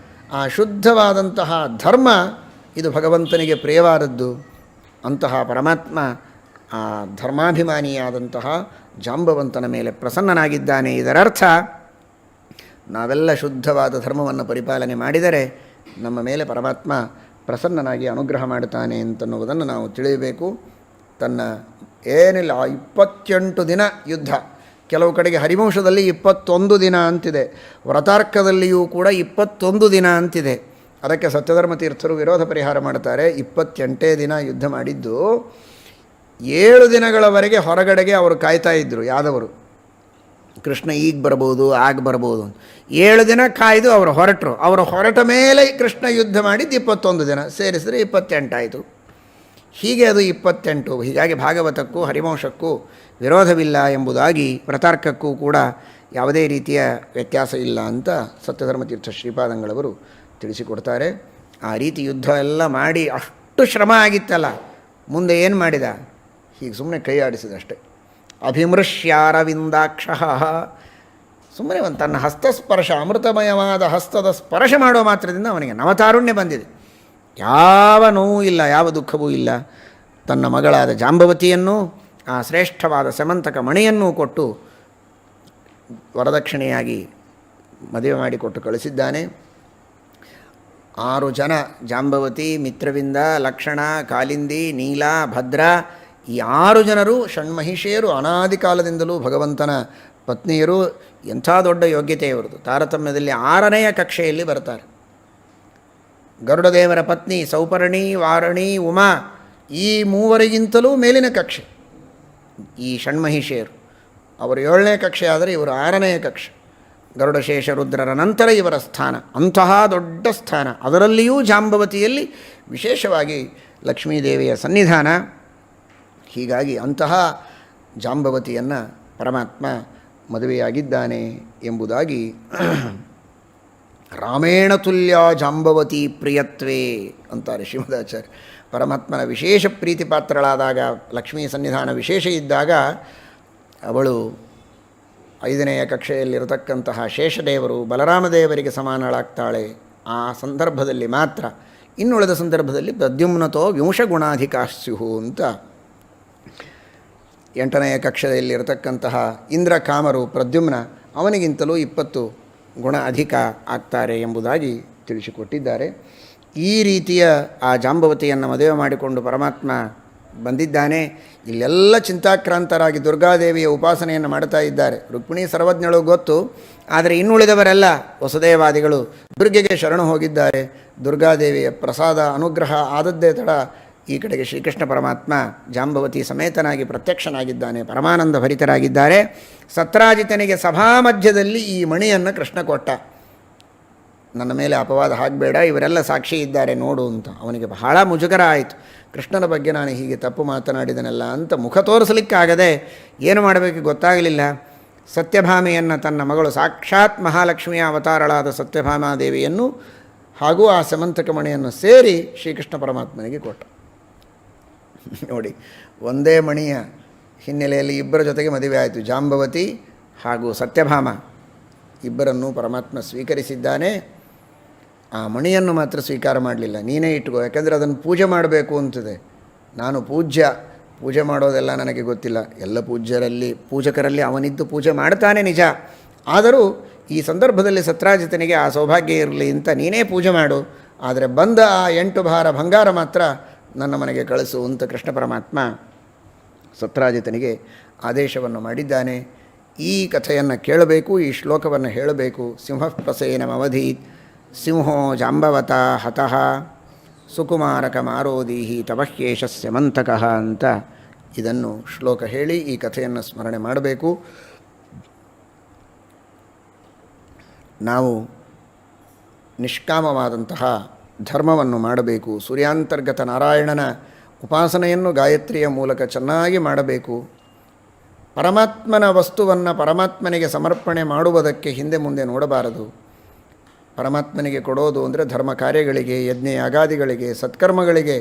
ಆ ಶುದ್ಧವಾದಂತಹ ಧರ್ಮ ಇದು ಭಗವಂತನಿಗೆ ಪ್ರಿಯವಾದದ್ದು. ಅಂತಹ ಪರಮಾತ್ಮ ಆ ಧರ್ಮಾಭಿಮಾನಿಯಾದಂತಹ ಜಾಂಬವಂತನ ಮೇಲೆ ಪ್ರಸನ್ನನಾಗಿದ್ದಾನೆ. ಇದರರ್ಥ ನಾವೆಲ್ಲ ಶುದ್ಧವಾದ ಧರ್ಮವನ್ನು ಪರಿಪಾಲನೆ ಮಾಡಿದರೆ ನಮ್ಮ ಮೇಲೆ ಪರಮಾತ್ಮ ಪ್ರಸನ್ನನಾಗಿ ಅನುಗ್ರಹ ಮಾಡುತ್ತಾನೆ ಅಂತನ್ನುವುದನ್ನು ನಾವು ತಿಳಿಯಬೇಕು. ತನ್ನ ಏನಿಲ್ಲ 28 ದಿನ ಯುದ್ಧ, ಕೆಲವು ಕಡೆಗೆ ಹರಿವಂಶದಲ್ಲಿ 21 ದಿನ ಅಂತಿದೆ, ವ್ರತಾರ್ಕದಲ್ಲಿಯೂ ಕೂಡ 21 ದಿನ ಅಂತಿದೆ. ಅದಕ್ಕೆ ಸತ್ಯಧರ್ಮ ತೀರ್ಥರು ವಿರೋಧ ಪರಿಹಾರ ಮಾಡ್ತಾರೆ. 28 ದಿನ ಯುದ್ಧ ಮಾಡಿದ್ದು, 7 ದಿನಗಳವರೆಗೆ ಹೊರಗಡೆಗೆ ಅವರು ಕಾಯ್ತಾ ಇದ್ದರು ಯಾದವರು. ಕೃಷ್ಣ ಈಗ ಬರ್ಬೋದು, ಆಗ ಬರ್ಬೋದು. 7 ದಿನ ಕಾಯ್ದು ಅವರು ಹೊರಟರು. ಅವರು ಹೊರಟ ಮೇಲೆ ಕೃಷ್ಣ ಯುದ್ಧ ಮಾಡಿದ್ದು 21 ದಿನ, ಸೇರಿಸಿದ್ರೆ 28 ಆಯಿತು. ಹೀಗೆ ಅದು 28. ಹೀಗಾಗಿ ಭಾಗವತಕ್ಕೂ ಹರಿವಂಶಕ್ಕೂ ವಿರೋಧವಿಲ್ಲ ಎಂಬುದಾಗಿ ವ್ರತಾರ್ಕಕ್ಕೂ ಕೂಡ ಯಾವುದೇ ರೀತಿಯ ವ್ಯತ್ಯಾಸ ಇಲ್ಲ ಅಂತ ಸತ್ಯಧರ್ಮತೀರ್ಥ ಶ್ರೀಪಾದಂಗಳವರು ತಿಳಿಸಿಕೊಡ್ತಾರೆ. ಆ ರೀತಿ ಯುದ್ಧ ಎಲ್ಲ ಮಾಡಿ ಅಷ್ಟು ಶ್ರಮ ಆಗಿತ್ತಲ್ಲ, ಮುಂದೆ ಏನು ಮಾಡಿದ? ಹೀಗೆ ಸುಮ್ಮನೆ ಕೈ ಆಡಿಸಿದಷ್ಟೆ. ಅಭಿಮೃಶ್ಯಾರವಿಂದಾಕ್ಷ, ಸುಮ್ಮನೆ ಒಂದು ತನ್ನ ಹಸ್ತಸ್ಪರ್ಶ, ಅಮೃತಮಯವಾದ ಹಸ್ತದ ಸ್ಪರ್ಶ ಮಾಡೋ ಮಾತ್ರದಿಂದ ಅವನಿಗೆ ನವತಾರುಣ್ಯ ಬಂದಿದೆ. ಯಾವ ನೋವು ಇಲ್ಲ, ಯಾವ ದುಃಖವೂ ಇಲ್ಲ. ತನ್ನ ಮಗಳಾದ ಜಾಂಬವತಿಯನ್ನು, ಆ ಶ್ರೇಷ್ಠವಾದ ಸಮಂತಕ ಮಣಿಯನ್ನೂ ಕೊಟ್ಟು ವರದಕ್ಷಿಣೆಯಾಗಿ ಮದುವೆ ಮಾಡಿಕೊಟ್ಟು ಕಳಿಸಿದ್ದಾನೆ. 6 ಜನ, ಜಾಂಬವತಿ, ಮಿತ್ರವಿಂದ, ಲಕ್ಷಣ, ಕಾಲಿಂದಿ, ನೀಲ, ಭದ್ರ, ಈ 6 ಜನರು ಷಣ್ಮಹಿಷಿಯರು. ಅನಾದಿ ಕಾಲದಿಂದಲೂ ಭಗವಂತನ ಪತ್ನಿಯರು. ಎಂಥ ದೊಡ್ಡ ಯೋಗ್ಯತೆ ಇವರದು. ತಾರತಮ್ಯದಲ್ಲಿ 6ನೆಯ ಕಕ್ಷೆಯಲ್ಲಿ ಬರ್ತಾರೆ. ಗರುಡದೇವರ ಪತ್ನಿ ಸೌಪರ್ಣಿ, ವಾರಣಿ, ಉಮಾ, ಈ 3ವರಿಗಿಂತಲೂ ಮೇಲಿನ ಕಕ್ಷೆ ಈ ಷಣ್ಮಹಿಷಿಯರು. ಅವರು 7ನೇ ಕಕ್ಷೆ ಆದರೆ ಇವರು 6ನೆಯ ಕಕ್ಷೆ. ಗರುಡಶೇಷ ರುದ್ರರ ನಂತರ ಇವರ ಸ್ಥಾನ, ಅಂತಹ ದೊಡ್ಡ ಸ್ಥಾನ. ಅದರಲ್ಲಿಯೂ ಜಾಂಬವತಿಯಲ್ಲಿ ವಿಶೇಷವಾಗಿ ಲಕ್ಷ್ಮೀದೇವಿಯ ಸನ್ನಿಧಾನ. ಹೀಗಾಗಿ ಅಂತಹ ಜಾಂಬವತಿಯನ್ನು ಪರಮಾತ್ಮ ಮದುವೆಯಾಗಿದ್ದಾನೆ ಎಂಬುದಾಗಿ ರಾಮೇಣ ತುಲ್ಯ ಜಾಂಬವತಿ ಪ್ರಿಯತ್ವೇ ಅಂತಾರೆ ಶ್ರೀಮದಾಚಾರ್ಯ. ಪರಮಾತ್ಮನ ವಿಶೇಷ ಪ್ರೀತಿ ಪಾತ್ರಳಾದಾಗ, ಲಕ್ಷ್ಮೀ ಸನ್ನಿಧಾನ ವಿಶೇಷ ಇದ್ದಾಗ, ಅವಳು 5ನೆಯ ಕಕ್ಷೆಯಲ್ಲಿರತಕ್ಕಂತಹ ಶೇಷದೇವರು ಬಲರಾಮದೇವರಿಗೆ ಸಮಾನಳಾಗ್ತಾಳೆ. ಆ ಸಂದರ್ಭದಲ್ಲಿ ಮಾತ್ರ. ಇನ್ನುಳಿದ ಸಂದರ್ಭದಲ್ಲಿ ಪ್ರದ್ಯುಮ್ನತೋ ವಿಂಶಗುಣಾಧಿಕಾಸ್ಯು ಅಂತ 8ನೆಯ ಕಕ್ಷೆಯಲ್ಲಿರತಕ್ಕಂತಹ ಇಂದ್ರಕಾಮರು ಪ್ರದ್ಯುಮ್ನ, ಅವನಿಗಿಂತಲೂ 20 ಗುಣ ಅಧಿಕ ಆಗ್ತಾರೆ ಎಂಬುದಾಗಿ ತಿಳಿಸಿಕೊಟ್ಟಿದ್ದಾರೆ. ಈ ರೀತಿಯ ಆ ಜಾಂಬವತಿಯನ್ನು ಮದುವೆ ಮಾಡಿಕೊಂಡು ಪರಮಾತ್ಮ ಬಂದಿದ್ದಾನೆ. ಇಲ್ಲೆಲ್ಲ ಚಿಂತಾಕ್ರಾಂತರಾಗಿ ದುರ್ಗಾದೇವಿಯ ಉಪಾಸನೆಯನ್ನು ಮಾಡ್ತಾ ಇದ್ದಾರೆ. ರುಕ್ಮಿಣಿ ಸರ್ವಜ್ಞಳು ಗೊತ್ತು, ಆದರೆ ಇನ್ನುಳಿದವರೆಲ್ಲ ವಸುದೇವಾದಿಗಳು ದುರ್ಗೆಗೆ ಶರಣು ಹೋಗಿದ್ದಾರೆ. ದುರ್ಗಾದೇವಿಯ ಪ್ರಸಾದ ಅನುಗ್ರಹ ಆದದ್ದೇ ತಡ ಈ ಕಡೆಗೆ ಶ್ರೀಕೃಷ್ಣ ಪರಮಾತ್ಮ ಜಾಂಬವತಿ ಸಮೇತನಾಗಿ ಪ್ರತ್ಯಕ್ಷನಾಗಿದ್ದಾನೆ. ಪರಮಾನಂದ ಭರಿತರಾಗಿದ್ದಾರೆ. ಸತ್ರಾಜಿತನಿಗೆ ಸಭಾ ಮಧ್ಯದಲ್ಲಿ ಈ ಮಣಿಯನ್ನು ಕೃಷ್ಣ ಕೊಟ್ಟ. ನನ್ನ ಮೇಲೆ ಅಪವಾದ ಹಾಕಬೇಡ, ಇವರೆಲ್ಲ ಸಾಕ್ಷಿ ಇದ್ದಾರೆ ನೋಡು ಅಂತ. ಅವನಿಗೆ ಬಹಳ ಮುಜುಗರ ಆಯಿತು. ಕೃಷ್ಣನ ಬಗ್ಗೆ ನಾನು ಹೀಗೆ ತಪ್ಪು ಮಾತನಾಡಿದನಲ್ಲ ಅಂತ ಮುಖ ತೋರಿಸಲಿಕ್ಕಾಗದೆ ಏನು ಮಾಡಬೇಕು ಗೊತ್ತಾಗಲಿಲ್ಲ. ಸತ್ಯಭಾಮೆಯನ್ನು, ತನ್ನ ಮಗಳು ಸಾಕ್ಷಾತ್ ಮಹಾಲಕ್ಷ್ಮಿಯ ಅವತಾರಳಾದ ಸತ್ಯಭಾಮಾದೇವಿಯನ್ನು ಹಾಗೂ ಆ ಸಮಂತಕ ಮಣಿಯನ್ನು ಸೇರಿ ಶ್ರೀಕೃಷ್ಣ ಪರಮಾತ್ಮನಿಗೆ ಕೊಟ್ಟ. ನೋಡಿ, ಒಂದೇ ಮಣಿಯ ಹಿನ್ನೆಲೆಯಲ್ಲಿ ಇಬ್ಬರ ಜೊತೆಗೆ ಮದುವೆ ಆಯಿತು. ಜಾಂಬವತಿ ಹಾಗೂ ಸತ್ಯಭಾಮ ಇಬ್ಬರನ್ನು ಪರಮಾತ್ಮ ಸ್ವೀಕರಿಸಿದ್ದಾನೆ. ಆ ಮಣಿಯನ್ನು ಮಾತ್ರ ಸ್ವೀಕಾರ ಮಾಡಲಿಲ್ಲ. ನೀನೇ ಇಟ್ಕೋ, ಯಾಕೆಂದರೆ ಅದನ್ನು ಪೂಜೆ ಮಾಡಬೇಕು ಅಂತಿದೆ. ನಾನು ಪೂಜೆ ಮಾಡೋದೆಲ್ಲ ನನಗೆ ಗೊತ್ತಿಲ್ಲ. ಎಲ್ಲ ಪೂಜಕರಲ್ಲಿ ಅವನಿದ್ದು ಪೂಜೆ ಮಾಡ್ತಾನೆ ನಿಜ. ಆದರೂ ಈ ಸಂದರ್ಭದಲ್ಲಿ ಸತ್ರಾಜಿತನಿಗೆ ಆ ಸೌಭಾಗ್ಯ ಇರಲಿ ಅಂತ ನೀನೇ ಪೂಜೆ ಮಾಡು, ಆದರೆ ಬಂದ ಆ 8 ಭಾರ ಬಂಗಾರ ಮಾತ್ರ ನನ್ನ ಮನೆಗೆ ಕಳಿಸು ಅಂತ ಕೃಷ್ಣ ಪರಮಾತ್ಮ ಸತ್ರಾಜಿತನಿಗೆ ಆದೇಶವನ್ನು ಮಾಡಿದ್ದಾನೆ. ಈ ಕಥೆಯನ್ನು ಕೇಳಬೇಕು, ಈ ಶ್ಲೋಕವನ್ನು ಹೇಳಬೇಕು. ಸಿಂಹಪ್ರಸೇನಮವಧೀತ್ ಸಿಂಹೋ ಜಾಂಬವತ ಹತಃ ಸುಕುಮಾರಕ ಮಾರೋದೀಹಿ ತವಹ್ಯೇಷಸ್ಯ ಮಂತಕಃ ಅಂತ ಇದನ್ನು ಶ್ಲೋಕ ಹೇಳಿ ಈ ಕಥೆಯನ್ನು ಸ್ಮರಣೆ ಮಾಡಬೇಕು. ನಾವು ನಿಷ್ಕಾಮವಾದಂತಹ ಧರ್ಮವನ್ನು ಮಾಡಬೇಕು. ಸೂರ್ಯಾಂತರ್ಗತ ನಾರಾಯಣನ ಉಪಾಸನೆಯನ್ನು ಗಾಯತ್ರಿಯ ಮೂಲಕ ಚೆನ್ನಾಗಿ ಮಾಡಬೇಕು. ಪರಮಾತ್ಮನ ವಸ್ತುವನ್ನು ಪರಮಾತ್ಮನಿಗೆ ಸಮರ್ಪಣೆ ಮಾಡುವುದಕ್ಕೆ ಹಿಂದೆ ಮುಂದೆ ನೋಡಬಾರದು. ಪರಮಾತ್ಮನಿಗೆ ಕೊಡೋದು ಅಂದರೆ ಧರ್ಮ ಕಾರ್ಯಗಳಿಗೆ, ಯಜ್ಞ ಯಾಗಾದಿಗಳಿಗೆ, ಸತ್ಕರ್ಮಗಳಿಗೆ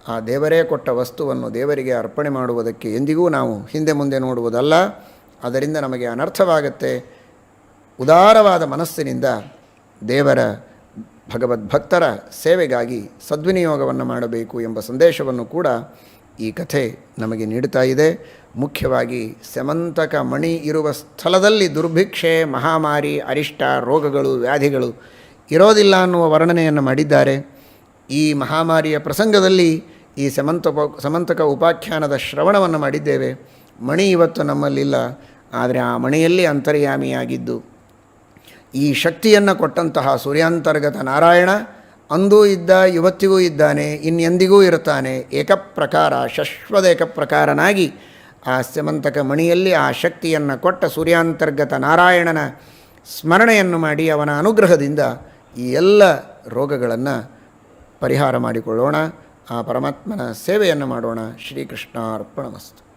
ಆ ದೇವರೇ ಕೊಟ್ಟ ವಸ್ತುವನ್ನು ದೇವರಿಗೆ ಅರ್ಪಣೆ ಮಾಡುವುದಕ್ಕೆ ಎಂದಿಗೂ ನಾವು ಹಿಂದೆ ಮುಂದೆ ನೋಡುವುದಲ್ಲ. ಅದರಿಂದ ನಮಗೆ ಅನರ್ಥವಾಗತ್ತೆ. ಉದಾರವಾದ ಮನಸ್ಸಿನಿಂದ ದೇವರ ಭಗವದ್ಭಕ್ತರ ಸೇವೆಗಾಗಿ ಸದ್ವಿನಿಯೋಗವನ್ನು ಮಾಡಬೇಕು ಎಂಬ ಸಂದೇಶವನ್ನು ಕೂಡ ಈ ಕಥೆ ನಮಗೆ ನೀಡುತ್ತಾ ಇದೆ. ಮುಖ್ಯವಾಗಿ ಸಮಂತಕ ಮಣಿ ಇರುವ ಸ್ಥಳದಲ್ಲಿ ದುರ್ಭಿಕ್ಷೆ, ಮಹಾಮಾರಿ, ಅರಿಷ್ಟ, ರೋಗಗಳು, ವ್ಯಾಧಿಗಳು ಇರೋದಿಲ್ಲ ಅನ್ನುವ ವರ್ಣನೆಯನ್ನು ಮಾಡಿದ್ದಾರೆ. ಈ ಮಹಾಮಾರಿಯ ಪ್ರಸಂಗದಲ್ಲಿ ಈ ಸಮಂತಕ ಉಪಾಖ್ಯಾನದ ಶ್ರವಣವನ್ನು ಮಾಡಿದ್ದೇವೆ. ಮಣಿ ಇವತ್ತು ನಮ್ಮಲ್ಲಿಲ್ಲ, ಆದರೆ ಆ ಮಣಿಯಲ್ಲಿ ಅಂತರ್ಯಾಮಿಯಾಗಿದ್ದು ಈ ಶಕ್ತಿಯನ್ನು ಕೊಟ್ಟಂತಹ ಸೂರ್ಯಾಂತರ್ಗತ ನಾರಾಯಣ ಅಂದೂ ಇದ್ದ, ಇವತ್ತಿಗೂ ಇದ್ದಾನೆ, ಇನ್ನೆಂದಿಗೂ ಇರ್ತಾನೆ. ಏಕಪ್ರಕಾರ, ಶಶ್ವತ ಏಕಪ್ರಕಾರನಾಗಿ ಆ ಸ್ಯಮಂತಕ ಮಣಿಯಲ್ಲಿ ಆ ಶಕ್ತಿಯನ್ನು ಕೊಟ್ಟ ಸೂರ್ಯಾಂತರ್ಗತ ನಾರಾಯಣನ ಸ್ಮರಣೆಯನ್ನು ಮಾಡಿ ಅವನ ಅನುಗ್ರಹದಿಂದ ಈ ಎಲ್ಲ ರೋಗಗಳನ್ನು ಪರಿಹಾರ ಮಾಡಿಕೊಳ್ಳೋಣ. ಆ ಪರಮಾತ್ಮನ ಸೇವೆಯನ್ನು ಮಾಡೋಣ. ಶ್ರೀಕೃಷ್ಣಾರ್ಪಣಮಸ್ತು.